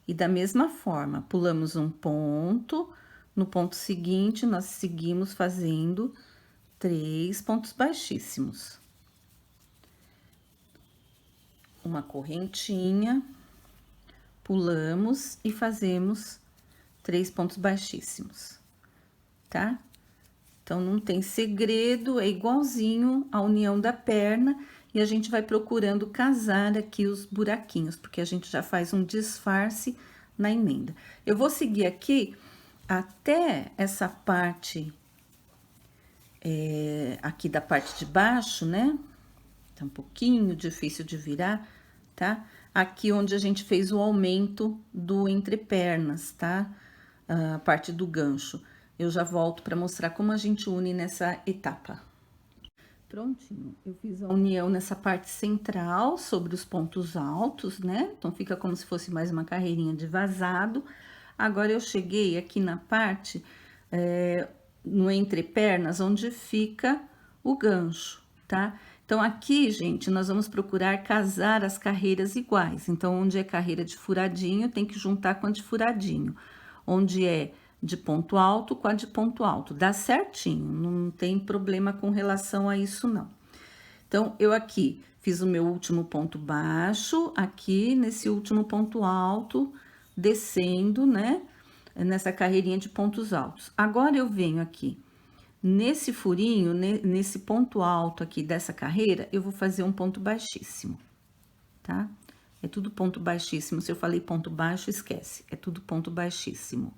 e da mesma forma, pulamos um ponto, no ponto seguinte, nós seguimos fazendo 3 pontos baixíssimos. Uma correntinha, pulamos e fazemos 3 pontos baixíssimos, tá? Então, não tem segredo, é igualzinho a união da perna, e a gente vai procurando casar aqui os buraquinhos, porque a gente já faz um disfarce na emenda. Eu vou seguir aqui até essa parte, aqui da parte de baixo, né? Tá um pouquinho difícil de virar, tá? Aqui onde a gente fez o aumento do entrepernas, tá? A parte do gancho. Eu já volto para mostrar como a gente une nessa etapa. Prontinho, eu fiz a união nessa parte central, sobre os pontos altos, né? Então, fica como se fosse mais uma carreirinha de vazado. Agora, eu cheguei aqui na parte, no entrepernas, onde fica o gancho, tá? Então, aqui, gente, nós vamos procurar casar as carreiras iguais. Então, onde é carreira de furadinho, tem que juntar com a de furadinho. Onde é de ponto alto com a de ponto alto. Dá certinho, não tem problema com relação a isso, não. Então, eu aqui fiz o meu último ponto baixo, aqui nesse último ponto alto, descendo, né? Nessa carreirinha de pontos altos. Agora, eu venho aqui, nesse furinho, nesse ponto alto aqui dessa carreira, eu vou fazer um ponto baixíssimo, tá? É tudo ponto baixíssimo. Se eu falei ponto baixo, esquece. É tudo ponto baixíssimo.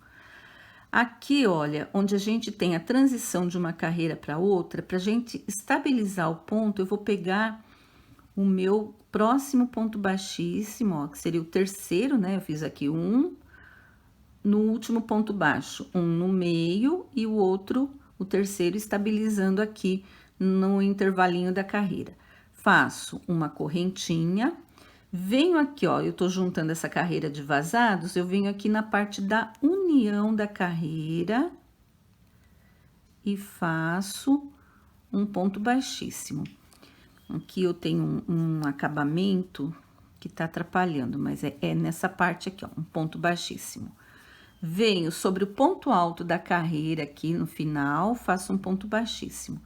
Aqui, olha, onde a gente tem a transição de uma carreira para outra, para a gente estabilizar o ponto, eu vou pegar o meu próximo ponto baixíssimo, ó, que seria o terceiro, né? Eu fiz aqui um no último ponto baixo, um no meio e o outro, o terceiro, estabilizando aqui no intervalinho da carreira. Faço uma correntinha, Venho aqui, ó, eu tô juntando essa carreira de vazados, eu venho aqui na parte da união da carreira e faço um ponto baixíssimo. Aqui eu tenho um acabamento que tá atrapalhando, mas é nessa parte aqui, ó, um ponto baixíssimo. Venho sobre o ponto alto da carreira aqui no final, faço um ponto baixíssimo.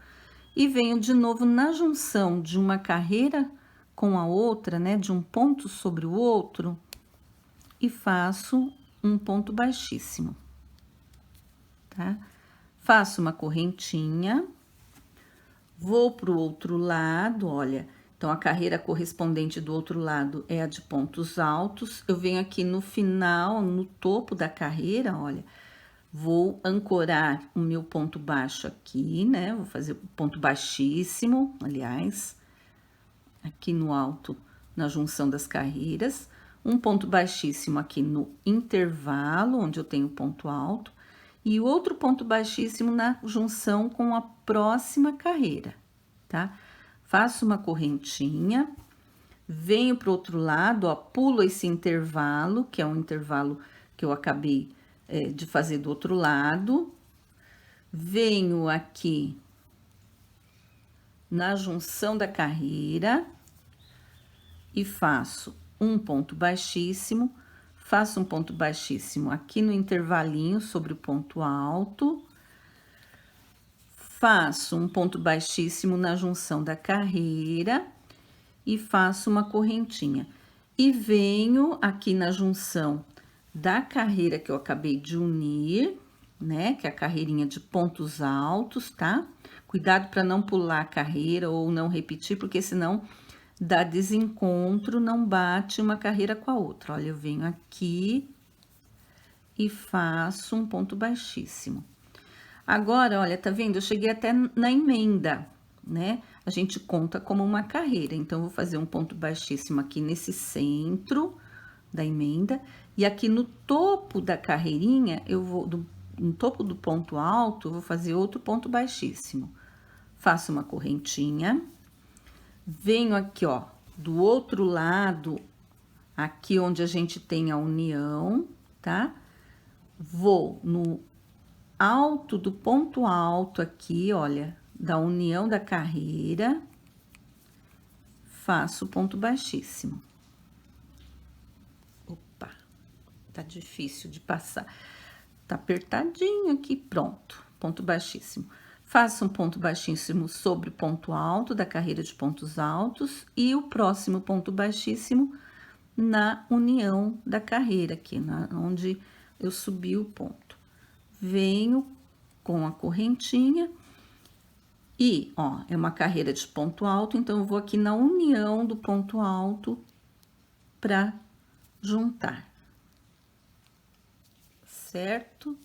E venho de novo na junção de uma carreira com a outra, né, de um ponto sobre o outro, e faço um ponto baixíssimo, tá? Faço uma correntinha, vou pro outro lado, olha, então a carreira correspondente do outro lado é a de pontos altos, eu venho aqui no final, no topo da carreira, olha, vou ancorar o meu ponto baixo aqui, né, vou fazer o ponto baixíssimo, aliás, aqui no alto, na junção das carreiras, um ponto baixíssimo aqui no intervalo, onde eu tenho ponto alto, e outro ponto baixíssimo na junção com a próxima carreira, tá? Faço uma correntinha, venho pro outro lado, ó, pulo esse intervalo, que é um intervalo que eu acabei de fazer do outro lado, venho aqui na junção da carreira e faço um ponto baixíssimo, faço um ponto baixíssimo aqui no intervalinho sobre o ponto alto, faço um ponto baixíssimo na junção da carreira e faço uma correntinha. E venho aqui na junção da carreira que eu acabei de unir, né, que é a carreirinha de pontos altos, tá? Cuidado para não pular a carreira ou não repetir, porque senão dá desencontro, não bate uma carreira com a outra. Olha, eu venho aqui e faço um ponto baixíssimo. Agora, olha, tá vendo? Eu cheguei até na emenda, né? A gente conta como uma carreira. Então, eu vou fazer um ponto baixíssimo aqui nesse centro da emenda. E aqui no topo da carreirinha, eu vou, no topo do ponto alto, eu vou fazer outro ponto baixíssimo. Faço uma correntinha. Venho aqui, ó, do outro lado, aqui onde a gente tem a união, tá? Vou no alto do ponto alto aqui, olha, da união da carreira, faço ponto baixíssimo. Opa, tá difícil de passar. Tá apertadinho aqui, pronto, ponto baixíssimo. Faço um ponto baixíssimo sobre o ponto alto da carreira de pontos altos e o próximo ponto baixíssimo na união da carreira aqui, onde eu subi o ponto. Venho com a correntinha e, ó, é uma carreira de ponto alto, então eu vou aqui na união do ponto alto para juntar. Certo?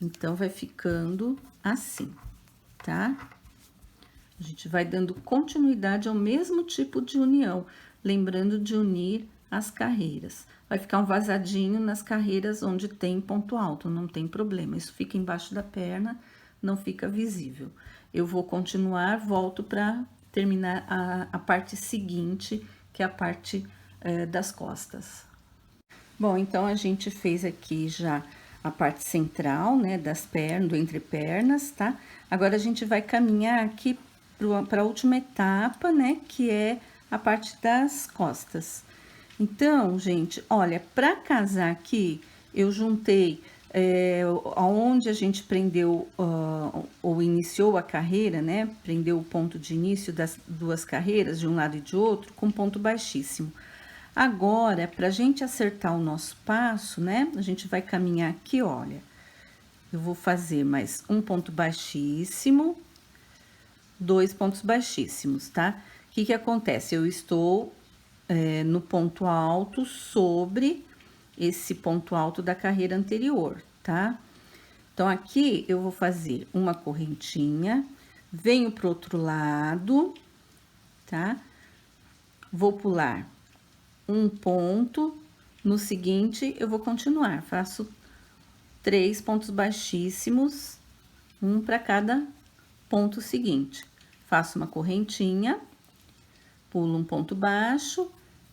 Então, vai ficando assim, tá? A gente vai dando continuidade ao mesmo tipo de união, lembrando de unir as carreiras. Vai ficar um vazadinho nas carreiras onde tem ponto alto, não tem problema. Isso fica embaixo da perna, não fica visível. Eu vou continuar, volto para terminar a parte seguinte, que é a parte das costas. Bom, então, a gente fez aqui já a parte central, né, das pernas, do entrepernas, tá? Agora, a gente vai caminhar aqui para a última etapa, né, que é a parte das costas. Então, gente, olha, para casar aqui, eu juntei aonde a gente prendeu ou iniciou a carreira, né, prendeu o ponto de início das duas carreiras, de um lado e de outro, com ponto baixíssimo. Agora, para a gente acertar o nosso passo, né? A gente vai caminhar aqui, olha. Eu vou fazer mais um ponto baixíssimo, 2 pontos baixíssimos, tá? O que que acontece? Eu estou no ponto alto sobre esse ponto alto da carreira anterior, tá? Então, aqui eu vou fazer uma correntinha, venho pro outro lado, tá? Vou pular um ponto, no seguinte, eu vou continuar, faço 3 pontos baixíssimos, um para cada ponto seguinte. Faço uma correntinha, pulo um ponto baixo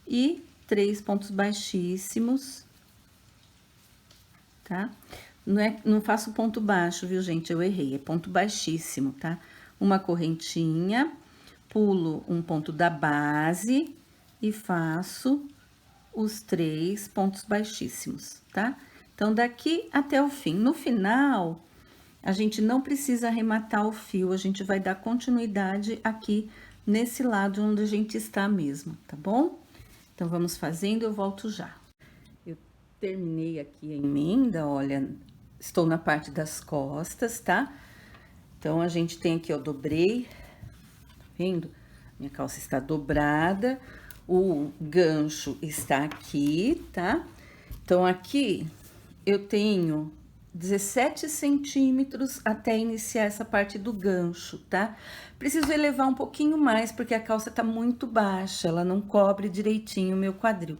e 3 pontos baixíssimos, tá? Não faço ponto baixo, viu, gente? Eu errei, é ponto baixíssimo, tá? Uma correntinha, pulo um ponto da base e faço os 3 pontos baixíssimos, tá? Então, daqui até o fim. No final, a gente não precisa arrematar o fio, a gente vai dar continuidade aqui nesse lado onde a gente está mesmo, tá bom? Então, vamos fazendo, eu volto já. Eu terminei aqui a emenda, olha, estou na parte das costas, tá? Então, a gente tem aqui, ó, dobrei, tá vendo? Minha calça está dobrada, o gancho está aqui, tá? Então, aqui eu tenho 17 centímetros até iniciar essa parte do gancho, tá? Preciso elevar um pouquinho mais, porque a calça tá muito baixa, ela não cobre direitinho o meu quadril.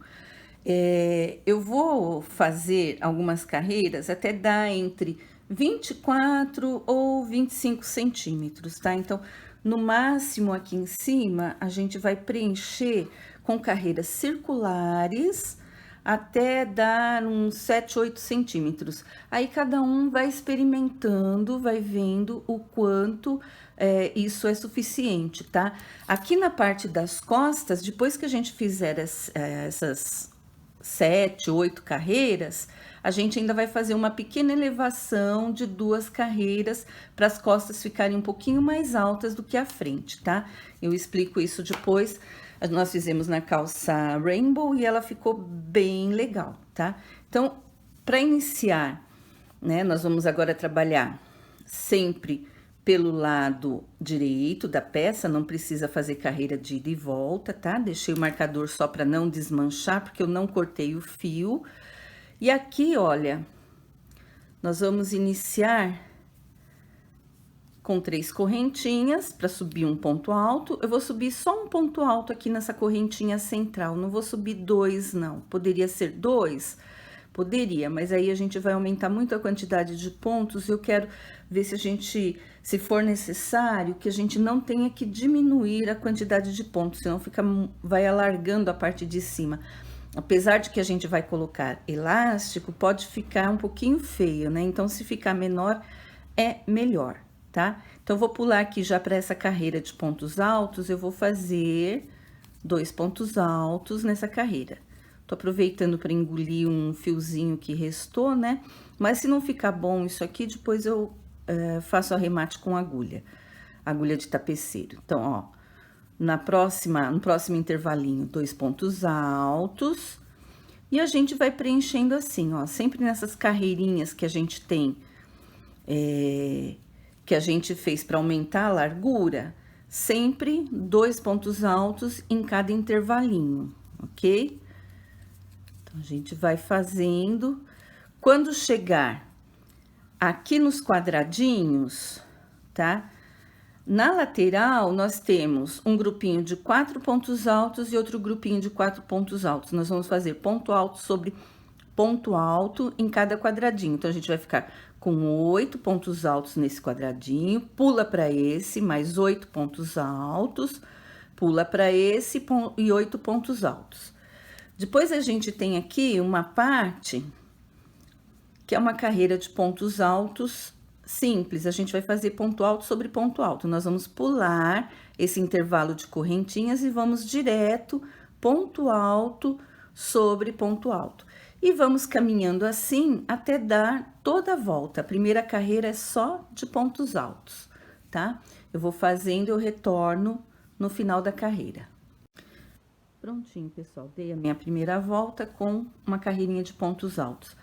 Eu vou fazer algumas carreiras até dar entre 24 ou 25 centímetros, tá? Então, no máximo aqui em cima, a gente vai preencher com carreiras circulares até dar uns 7, 8 centímetros. Aí cada um vai experimentando, vai vendo o quanto isso é suficiente, tá? Aqui na parte das costas, depois que a gente fizer essas 7, 8 carreiras, a gente ainda vai fazer uma pequena elevação de 2 carreiras para as costas ficarem um pouquinho mais altas do que a frente, tá? Eu explico isso depois. Nós fizemos na calça Rainbow e ela ficou bem legal, tá? Então, para iniciar, né, nós vamos agora trabalhar sempre pelo lado direito da peça, não precisa fazer carreira de ida e volta, tá? Deixei o marcador só para não desmanchar, porque eu não cortei o fio. E aqui, olha, nós vamos iniciar com 3 correntinhas para subir um ponto alto. Eu vou subir só um ponto alto aqui nessa correntinha central, não vou subir 2, não. Poderia ser 2? Poderia, mas aí a gente vai aumentar muito a quantidade de pontos. Eu quero ver se a gente, se for necessário, que a gente não tenha que diminuir a quantidade de pontos, senão vai alargando a parte de cima. Apesar de que a gente vai colocar elástico, pode ficar um pouquinho feio, né? Então, se ficar menor, é melhor, tá? Então, eu vou pular aqui já para essa carreira de pontos altos, eu vou fazer 2 pontos altos nessa carreira. Tô aproveitando para engolir um fiozinho que restou, né? Mas se não ficar bom isso aqui, depois eu faço arremate com agulha de tapeceiro. Então, ó, no próximo intervalinho, 2 pontos altos. E a gente vai preenchendo assim, ó, sempre nessas carreirinhas que a gente tem, que a gente fez para aumentar a largura, sempre 2 pontos altos em cada intervalinho, ok? Então, a gente vai fazendo. Quando chegar aqui nos quadradinhos, tá? Na lateral, nós temos um grupinho de 4 pontos altos e outro grupinho de 4 pontos altos. Nós vamos fazer ponto alto sobre ponto alto em cada quadradinho. Então, a gente vai ficar com 8 pontos altos nesse quadradinho, pula para esse, mais 8 pontos altos, pula para esse e 8 pontos altos. Depois, a gente tem aqui uma parte que é uma carreira de pontos altos simples. A gente vai fazer ponto alto sobre ponto alto. Nós vamos pular esse intervalo de correntinhas e vamos direto ponto alto sobre ponto alto. E vamos caminhando assim até dar toda a volta. A primeira carreira é só de pontos altos, tá? Eu vou fazendo, eu retorno no final da carreira. Prontinho, pessoal. Dei a minha primeira volta com uma carreirinha de pontos altos.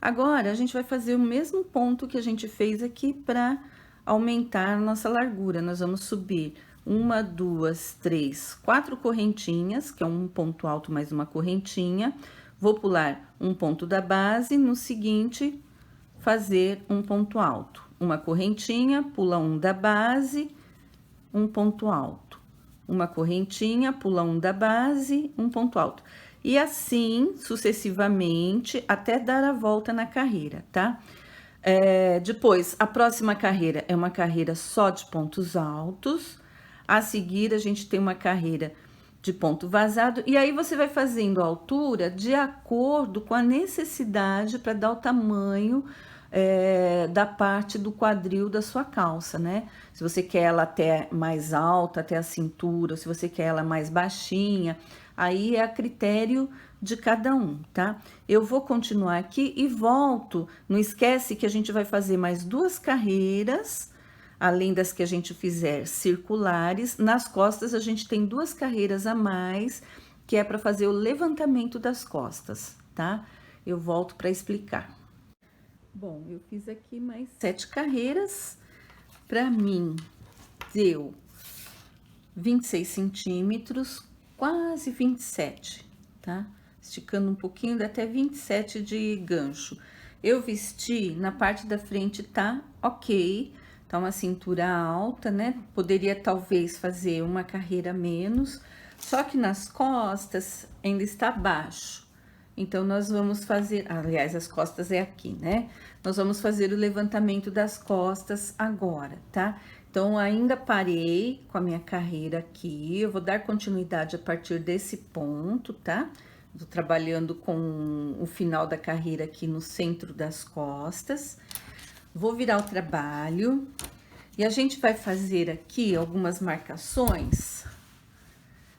Agora, a gente vai fazer o mesmo ponto que a gente fez aqui para aumentar a nossa largura. Nós vamos subir 1, 2, 3, 4 correntinhas, que é um ponto alto mais uma correntinha. Vou pular um ponto da base, no seguinte, fazer um ponto alto. Uma correntinha, pula um da base, um ponto alto. Uma correntinha, pula um da base, um ponto alto. E assim, sucessivamente, até dar a volta na carreira, tá? Depois, a próxima carreira é uma carreira só de pontos altos. A seguir, a gente tem uma carreira de ponto vazado, e aí você vai fazendo a altura de acordo com a necessidade para dar o tamanho da parte do quadril da sua calça, né? Se você quer ela até mais alta, até a cintura, se você quer ela mais baixinha, aí é a critério de cada um, tá? Eu vou continuar aqui e volto. Não esquece que a gente vai fazer mais 2 carreiras, além das que a gente fizer circulares. Nas costas, a gente tem 2 carreiras a mais, que é para fazer o levantamento das costas, tá? Eu volto para explicar. Bom, eu fiz aqui mais 7 carreiras. Para mim, deu 26 centímetros, quase 27, tá? Esticando um pouquinho, dá até 27 de gancho. Eu vesti, na parte da frente tá ok, tá uma cintura alta, né? Poderia talvez fazer uma carreira menos, só que nas costas ainda está baixo. Então, nós vamos fazer, aliás, as costas é aqui, né? Nós vamos fazer o levantamento das costas agora, tá? Então, ainda parei com a minha carreira aqui, eu vou dar continuidade a partir desse ponto, tá? Tô trabalhando com o final da carreira aqui no centro das costas. Vou virar o trabalho e a gente vai fazer aqui algumas marcações,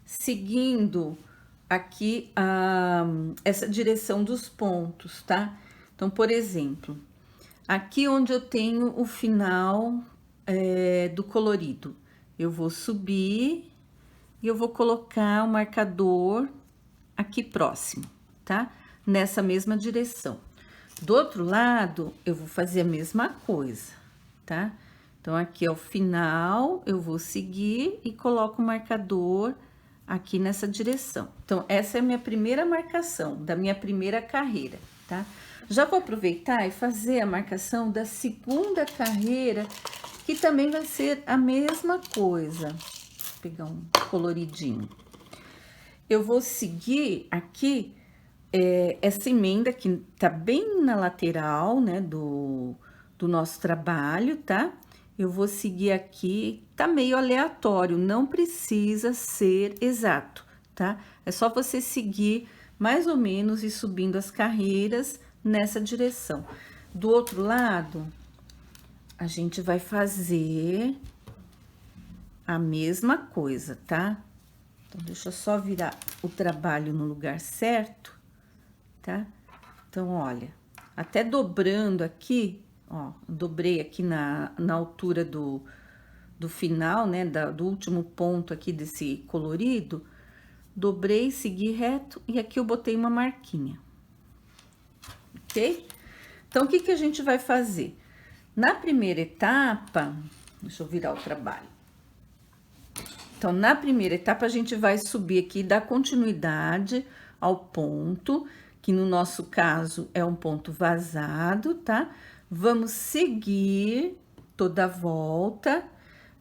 seguindo aqui essa direção dos pontos, tá? Então, por exemplo, aqui onde eu tenho o final do colorido, eu vou subir e eu vou colocar o marcador aqui próximo, tá? Nessa mesma direção. Do outro lado, eu vou fazer a mesma coisa, tá? Então, aqui é o final, eu vou seguir e coloco o marcador aqui nessa direção. Então, essa é a minha primeira marcação da minha primeira carreira, tá? Já vou aproveitar e fazer a marcação da segunda carreira, que também vai ser a mesma coisa. Vou pegar um coloridinho. Eu vou seguir aqui essa emenda que tá bem na lateral, né, do nosso trabalho, tá? Eu vou seguir aqui, tá meio aleatório, não precisa ser exato, tá? É só você seguir mais ou menos e subindo as carreiras nessa direção. Do outro lado, a gente vai fazer a mesma coisa, tá? Então, deixa eu só virar o trabalho no lugar certo, tá? Então, olha, até dobrando aqui, ó, dobrei aqui na altura do final, né, do último ponto aqui desse colorido, dobrei, segui reto e aqui eu botei uma marquinha, ok? Então, o que que a gente vai fazer? Na primeira etapa, deixa eu virar o trabalho. Então, na primeira etapa, a gente vai subir aqui e dar continuidade ao ponto, que no nosso caso é um ponto vazado, tá? Vamos seguir toda a volta,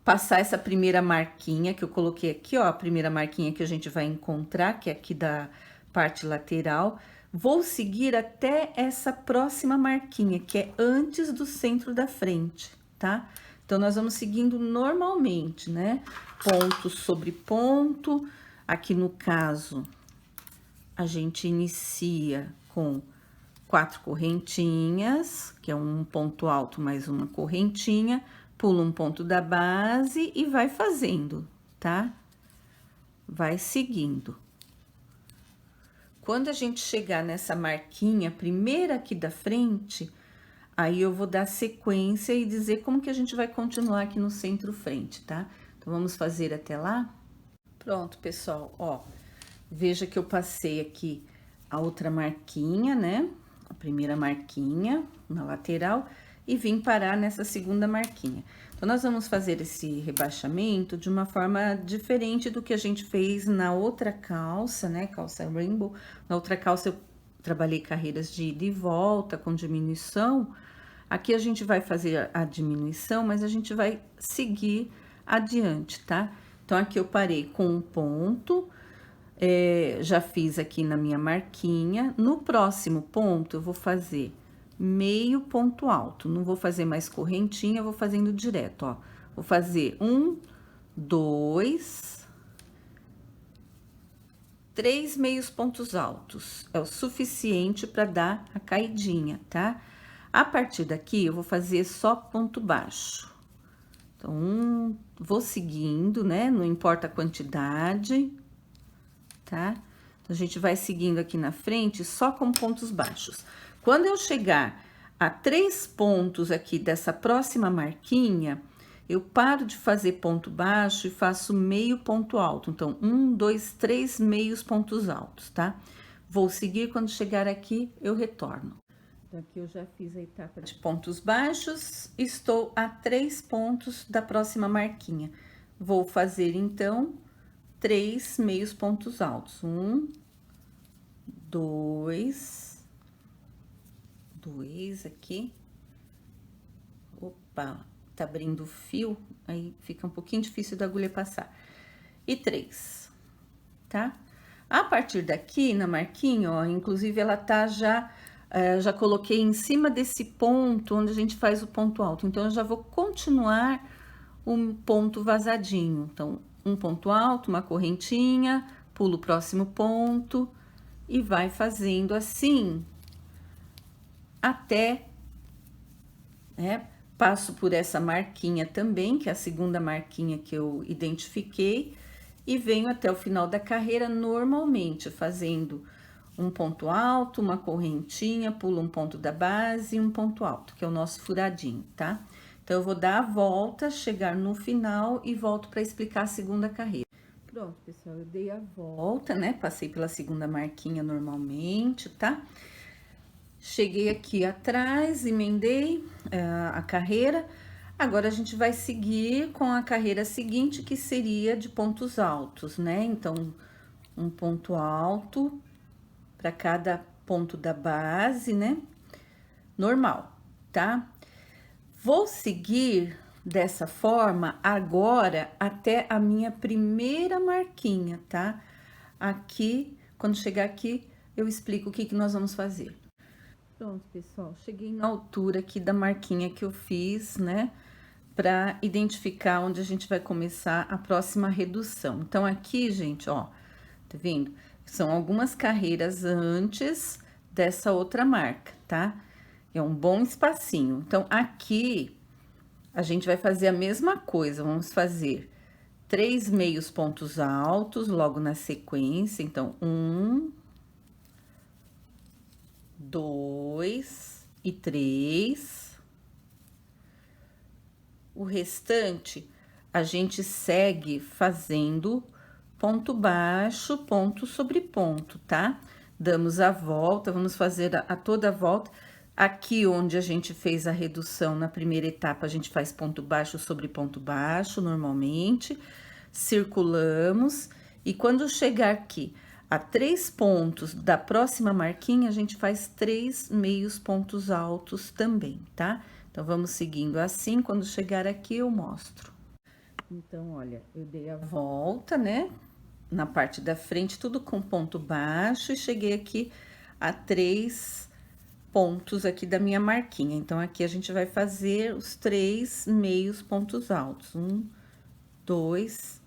passar essa primeira marquinha que eu coloquei aqui, ó, a primeira marquinha que a gente vai encontrar, que é aqui da parte lateral. Vou seguir até essa próxima marquinha, que é antes do centro da frente, tá? Então, nós vamos seguindo normalmente, né? Ponto sobre ponto. Aqui no caso, a gente inicia com 4 correntinhas, que é um ponto alto mais uma correntinha, pula um ponto da base e vai fazendo, tá? Vai seguindo. Quando a gente chegar nessa marquinha, primeira aqui da frente, aí eu vou dar sequência e dizer como que a gente vai continuar aqui no centro-frente, tá? Então, vamos fazer até lá? Pronto, pessoal, ó. Veja que eu passei aqui a outra marquinha, né? A primeira marquinha na lateral e vim parar nessa segunda marquinha. Então, nós vamos fazer esse rebaixamento de uma forma diferente do que a gente fez na outra calça, né? Calça Rainbow. Na outra calça eu trabalhei carreiras de ida e volta com diminuição. Aqui a gente vai fazer a diminuição, mas a gente vai seguir adiante, tá? Então, aqui eu parei com um ponto, já fiz aqui na minha marquinha. No próximo ponto, eu vou fazer meio ponto alto, não vou fazer mais correntinha, vou fazendo direto, ó. Vou fazer 1, 2, 3 meios pontos altos, é o suficiente para dar a caidinha, tá? A partir daqui, eu vou fazer só ponto baixo. Então, vou seguindo, né? Não importa a quantidade, tá? Então, a gente vai seguindo aqui na frente só com pontos baixos. Quando eu chegar a 3 pontos aqui dessa próxima marquinha, eu paro de fazer ponto baixo e faço meio ponto alto. Então, 1, 2, 3 meios pontos altos, tá? Vou seguir, quando chegar aqui, eu retorno. Então, aqui eu já fiz a etapa de pontos baixos, estou a 3 pontos da próxima marquinha. Vou fazer, então, 3 meios pontos altos. 1, 2 aqui. Opa, tá abrindo o fio, aí fica um pouquinho difícil da agulha passar. E 3, tá? A partir daqui, na marquinha, ó, inclusive ela tá já coloquei em cima desse ponto onde a gente faz o ponto alto. Então, eu já vou continuar um ponto vazadinho. Então, um ponto alto, uma correntinha, pulo o próximo ponto e vai fazendo assim até, né? Passo por essa marquinha também, que é a segunda marquinha que eu identifiquei, e venho até o final da carreira normalmente, fazendo um ponto alto, uma correntinha, pulo um ponto da base e um ponto alto, que é o nosso furadinho, tá? Então, eu vou dar a volta, chegar no final e volto para explicar a segunda carreira. Pronto, pessoal, eu dei a volta, né? Passei pela segunda marquinha normalmente, tá? Cheguei aqui atrás, emendei a carreira. Agora, a gente vai seguir com a carreira seguinte, que seria de pontos altos, né? Então, um ponto alto para cada ponto da base, né? Normal, tá? Vou seguir dessa forma agora até a minha primeira marquinha, tá? Aqui, quando chegar aqui, eu explico o que nós vamos fazer. Pronto, pessoal, cheguei na altura aqui da marquinha que eu fiz, né? Para identificar onde a gente vai começar a próxima redução. Então, aqui, gente, ó, tá vendo? São algumas carreiras antes dessa outra marca, tá? É um bom espacinho. Então, aqui, a gente vai fazer a mesma coisa. Vamos fazer 3 meios pontos altos logo na sequência. Então, 1, 2 e 3. O restante, a gente segue fazendo ponto baixo, ponto sobre ponto, tá? Damos a volta, vamos fazer a toda a volta. Aqui onde a gente fez a redução na primeira etapa, a gente faz ponto baixo sobre ponto baixo, normalmente. Circulamos, e quando chegar aqui a 3 pontos da próxima marquinha, a gente faz 3 meios pontos altos também, tá? Então, vamos seguindo assim, quando chegar aqui eu mostro. Então, olha, eu dei a volta, né? Na parte da frente, tudo com ponto baixo, e cheguei aqui a 3 pontos aqui da minha marquinha. Então, aqui a gente vai fazer os 3 meios pontos altos. 1, 2,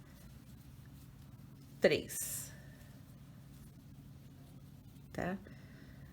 3. Tá?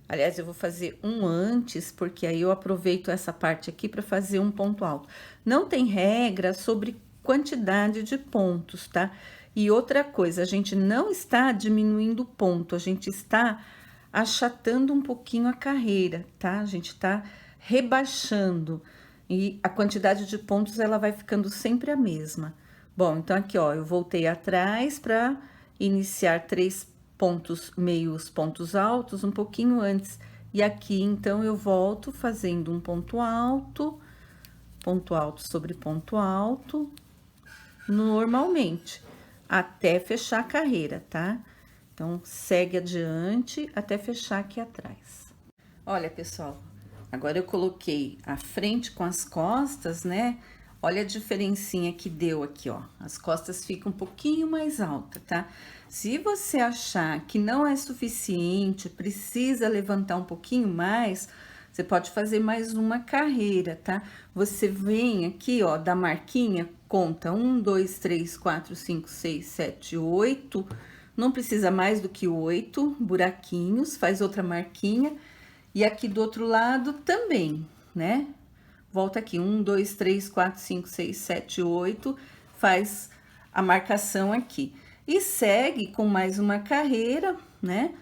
Aliás, eu vou fazer um antes, porque aí eu aproveito essa parte aqui para fazer um ponto alto. Não tem regra sobre quantidade de pontos, tá? E outra coisa, a gente não está diminuindo o ponto, a gente está achatando um pouquinho a carreira, tá? A gente tá rebaixando, e a quantidade de pontos ela vai ficando sempre a mesma. Bom, então aqui, ó, eu voltei atrás para iniciar 3 pontos, meios pontos altos, um pouquinho antes. E aqui, então, eu volto fazendo um ponto alto sobre ponto alto, normalmente, até fechar a carreira, tá? Então, segue adiante até fechar aqui atrás. Olha, pessoal, agora eu coloquei a frente com as costas, né? Olha a diferencinha que deu aqui, ó. As costas ficam um pouquinho mais alta, tá? Se você achar que não é suficiente, precisa levantar um pouquinho mais, você pode fazer mais uma carreira, tá? Você vem aqui, ó, da marquinha, conta 1, 2, 3, 4, 5, 6, 7, 8. Não precisa mais do que 8 buraquinhos, faz outra marquinha. E aqui do outro lado também, né? Volta aqui, 1, 2, 3, 4, 5, 6, 7, 8, faz a marcação aqui. E segue com mais uma carreira, né?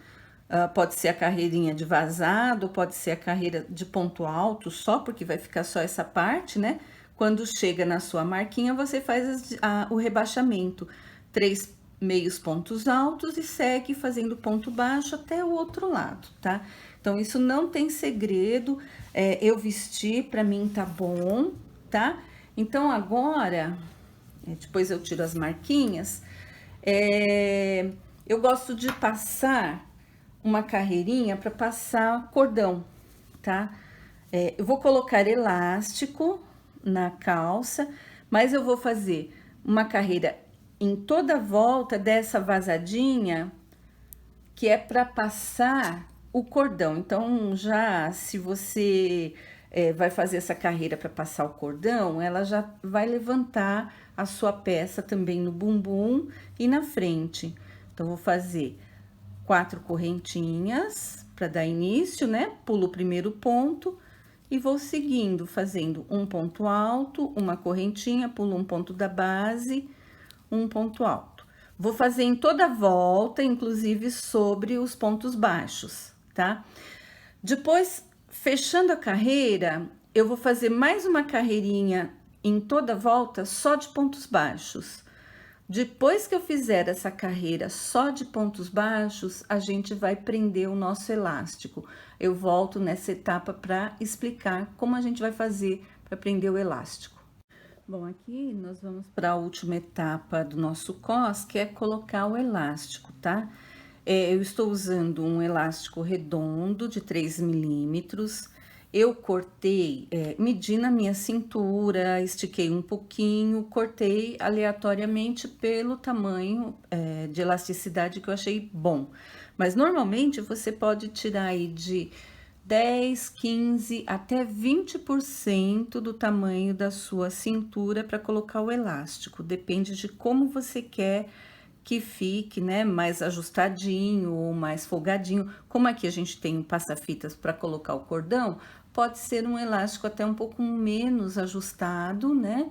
Pode ser a carreirinha de vazado, pode ser a carreira de ponto alto, só porque vai ficar só essa parte, né? Quando chega na sua marquinha, você faz o rebaixamento. 3 meios pontos altos e segue fazendo ponto baixo até o outro lado, tá? Então, isso não tem segredo, eu vesti, pra mim tá bom, tá? Então, agora, depois eu tiro as marquinhas, eu gosto de passar uma carreirinha para passar cordão, tá? Eu vou colocar elástico na calça, mas eu vou fazer uma carreira em toda a volta dessa vazadinha, que é para passar o cordão. Então, já se você vai fazer essa carreira para passar o cordão, ela já vai levantar a sua peça também no bumbum e na frente. Então, vou fazer 4 correntinhas para dar início, né? Pulo o primeiro ponto e vou seguindo, fazendo um ponto alto, uma correntinha, pulo um ponto da base, um ponto alto. Vou fazer em toda a volta, inclusive sobre os pontos baixos, tá? Depois, fechando a carreira, eu vou fazer mais uma carreirinha em toda a volta só de pontos baixos. Depois que eu fizer essa carreira só de pontos baixos, a gente vai prender o nosso elástico. Eu volto nessa etapa para explicar como a gente vai fazer para prender o elástico. Bom, aqui nós vamos para a última etapa do nosso cos, que é colocar o elástico, tá? Eu estou usando um elástico redondo de 3 milímetros. Eu cortei, medi na minha cintura, estiquei um pouquinho, cortei aleatoriamente pelo tamanho de elasticidade que eu achei bom. Mas normalmente você pode tirar aí de 10, 15 até 20% do tamanho da sua cintura para colocar o elástico. Depende de como você quer que fique, né, mais ajustadinho ou mais folgadinho. Como aqui a gente tem um passa-fitas para colocar o cordão, pode ser um elástico até um pouco menos ajustado, né,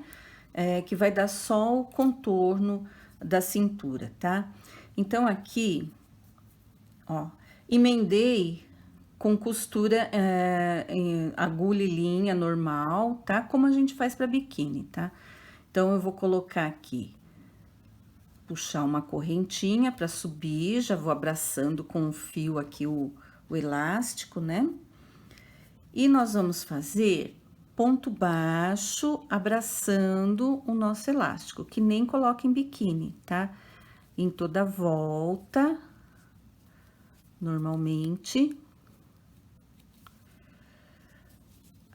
que vai dar só o contorno da cintura, tá? Então, aqui, ó, emendei com costura em agulha e linha normal, tá? Como a gente faz para biquíni, tá? Então, eu vou colocar aqui, puxar uma correntinha para subir, já vou abraçando com o fio aqui o elástico, né? E nós vamos fazer ponto baixo, abraçando o nosso elástico, que nem coloca em biquíni, tá? Em toda a volta, normalmente.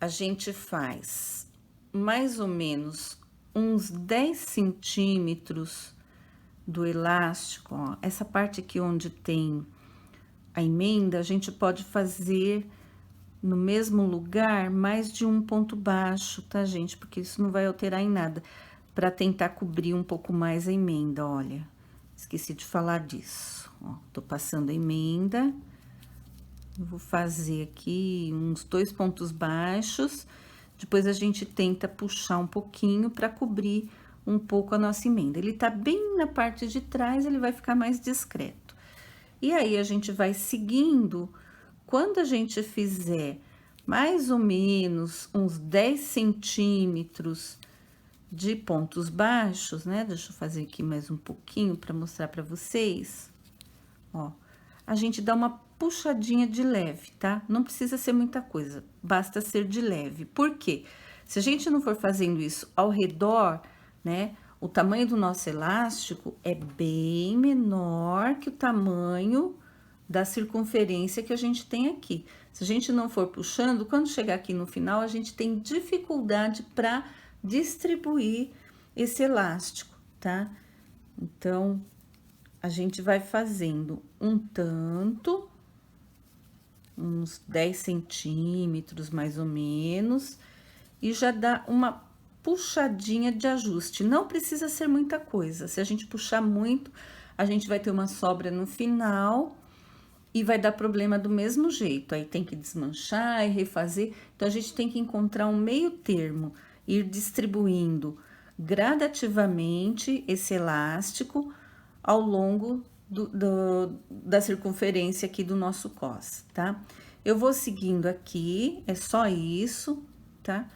A gente faz mais ou menos uns 10 centímetros do elástico, ó. Essa parte aqui onde tem a emenda, a gente pode fazer no mesmo lugar mais de um ponto baixo, tá, gente? Porque isso não vai alterar em nada, para tentar cobrir um pouco mais a emenda, olha. Esqueci de falar disso, ó. Tô passando a emenda. Vou fazer aqui uns 2 pontos baixos, depois a gente tenta puxar um pouquinho para cobrir um pouco a nossa emenda. Ele tá bem na parte de trás, ele vai ficar mais discreto. E aí, a gente vai seguindo, quando a gente fizer mais ou menos uns 10 centímetros de pontos baixos, né? Deixa eu fazer aqui mais um pouquinho para mostrar para vocês, ó. A gente dá uma puxadinha de leve, tá? Não precisa ser muita coisa, basta ser de leve. Por quê? Se a gente não for fazendo isso ao redor, né? O tamanho do nosso elástico é bem menor que o tamanho da circunferência que a gente tem aqui. Se a gente não for puxando, quando chegar aqui no final, a gente tem dificuldade para distribuir esse elástico, tá? Então, a gente vai fazendo um tanto, uns 10 centímetros mais ou menos, e já dá uma puxadinha de ajuste. Não precisa ser muita coisa, se a gente puxar muito, a gente vai ter uma sobra no final e vai dar problema do mesmo jeito. Aí tem que desmanchar e refazer. Então, a gente tem que encontrar um meio termo, ir distribuindo gradativamente esse elástico ao longo da circunferência aqui do nosso cos, tá? Eu vou seguindo aqui, é só isso, tá?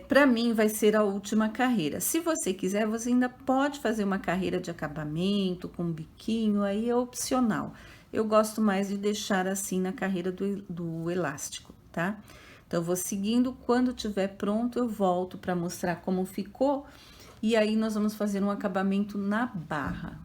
Para mim vai ser a última carreira. Se você quiser, você ainda pode fazer uma carreira de acabamento com biquinho, aí é opcional. Eu gosto mais de deixar assim na carreira do elástico, tá? Então, eu vou seguindo, quando tiver pronto, eu volto para mostrar como ficou, e aí nós vamos fazer um acabamento na barra.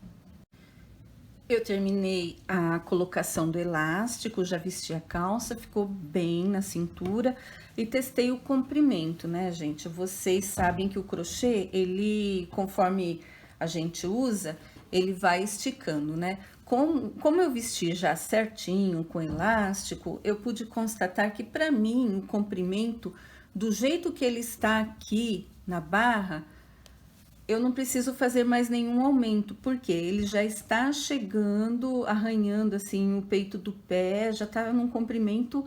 Eu terminei a colocação do elástico, já vesti a calça, ficou bem na cintura e testei o comprimento, né, gente? Vocês sabem que o crochê, ele, conforme a gente usa, ele vai esticando, né? Como eu vesti já certinho com elástico, eu pude constatar que para mim o comprimento, do jeito que ele está aqui na barra, eu não preciso fazer mais nenhum aumento, porque ele já está chegando, arranhando assim o peito do pé, já tá num comprimento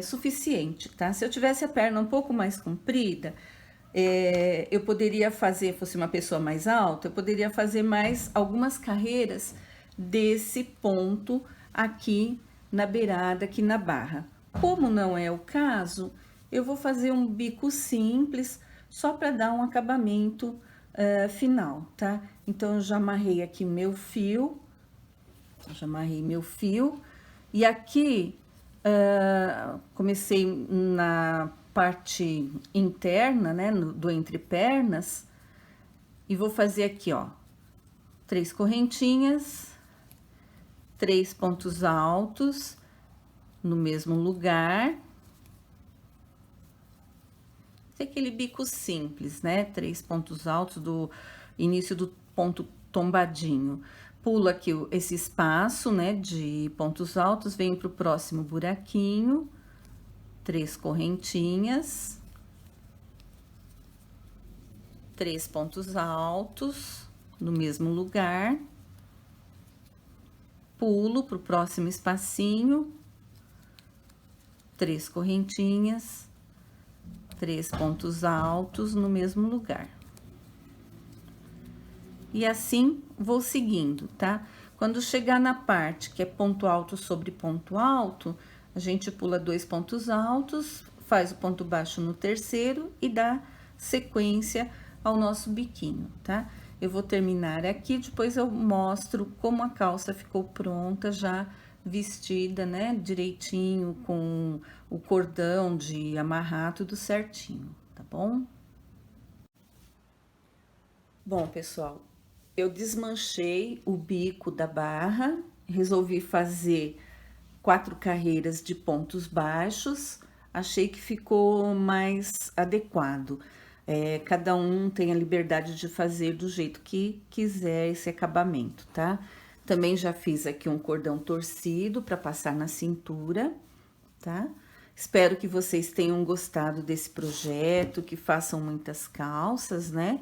suficiente, tá? Se eu tivesse a perna um pouco mais comprida, eu poderia fazer, fosse uma pessoa mais alta, eu poderia fazer mais algumas carreiras desse ponto aqui na beirada, aqui na barra. Como não é o caso, eu vou fazer um bico simples, só para dar um acabamento final, tá? Então, eu já amarrei aqui meu fio, e aqui comecei na parte interna, né, do entrepernas, e vou fazer aqui, ó, 3 correntinhas, 3 pontos altos no mesmo lugar. Aquele bico simples, né? 3 pontos altos do início do ponto tombadinho. Pulo aqui esse espaço, né, de pontos altos, venho pro próximo buraquinho, 3 correntinhas, 3 pontos altos no mesmo lugar, pulo pro próximo espacinho, 3 correntinhas, 3 pontos altos no mesmo lugar. E assim vou seguindo, tá? Quando chegar na parte que é ponto alto sobre ponto alto, a gente pula 2 pontos altos, faz o ponto baixo no terceiro e dá sequência ao nosso biquinho, tá? Eu vou terminar aqui, depois eu mostro como a calça ficou pronta, já vestida, né, direitinho, com o cordão de amarrar tudo certinho, tá bom? Bom, pessoal, eu desmanchei o bico da barra, resolvi fazer 4 carreiras de pontos baixos, achei que ficou mais adequado. Cada um tem a liberdade de fazer do jeito que quiser esse acabamento, tá? Também já fiz aqui um cordão torcido para passar na cintura, tá? Espero que vocês tenham gostado desse projeto, que façam muitas calças, né?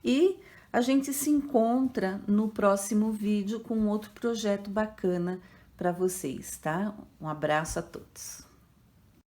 E a gente se encontra no próximo vídeo com outro projeto bacana para vocês, tá? Um abraço a todos.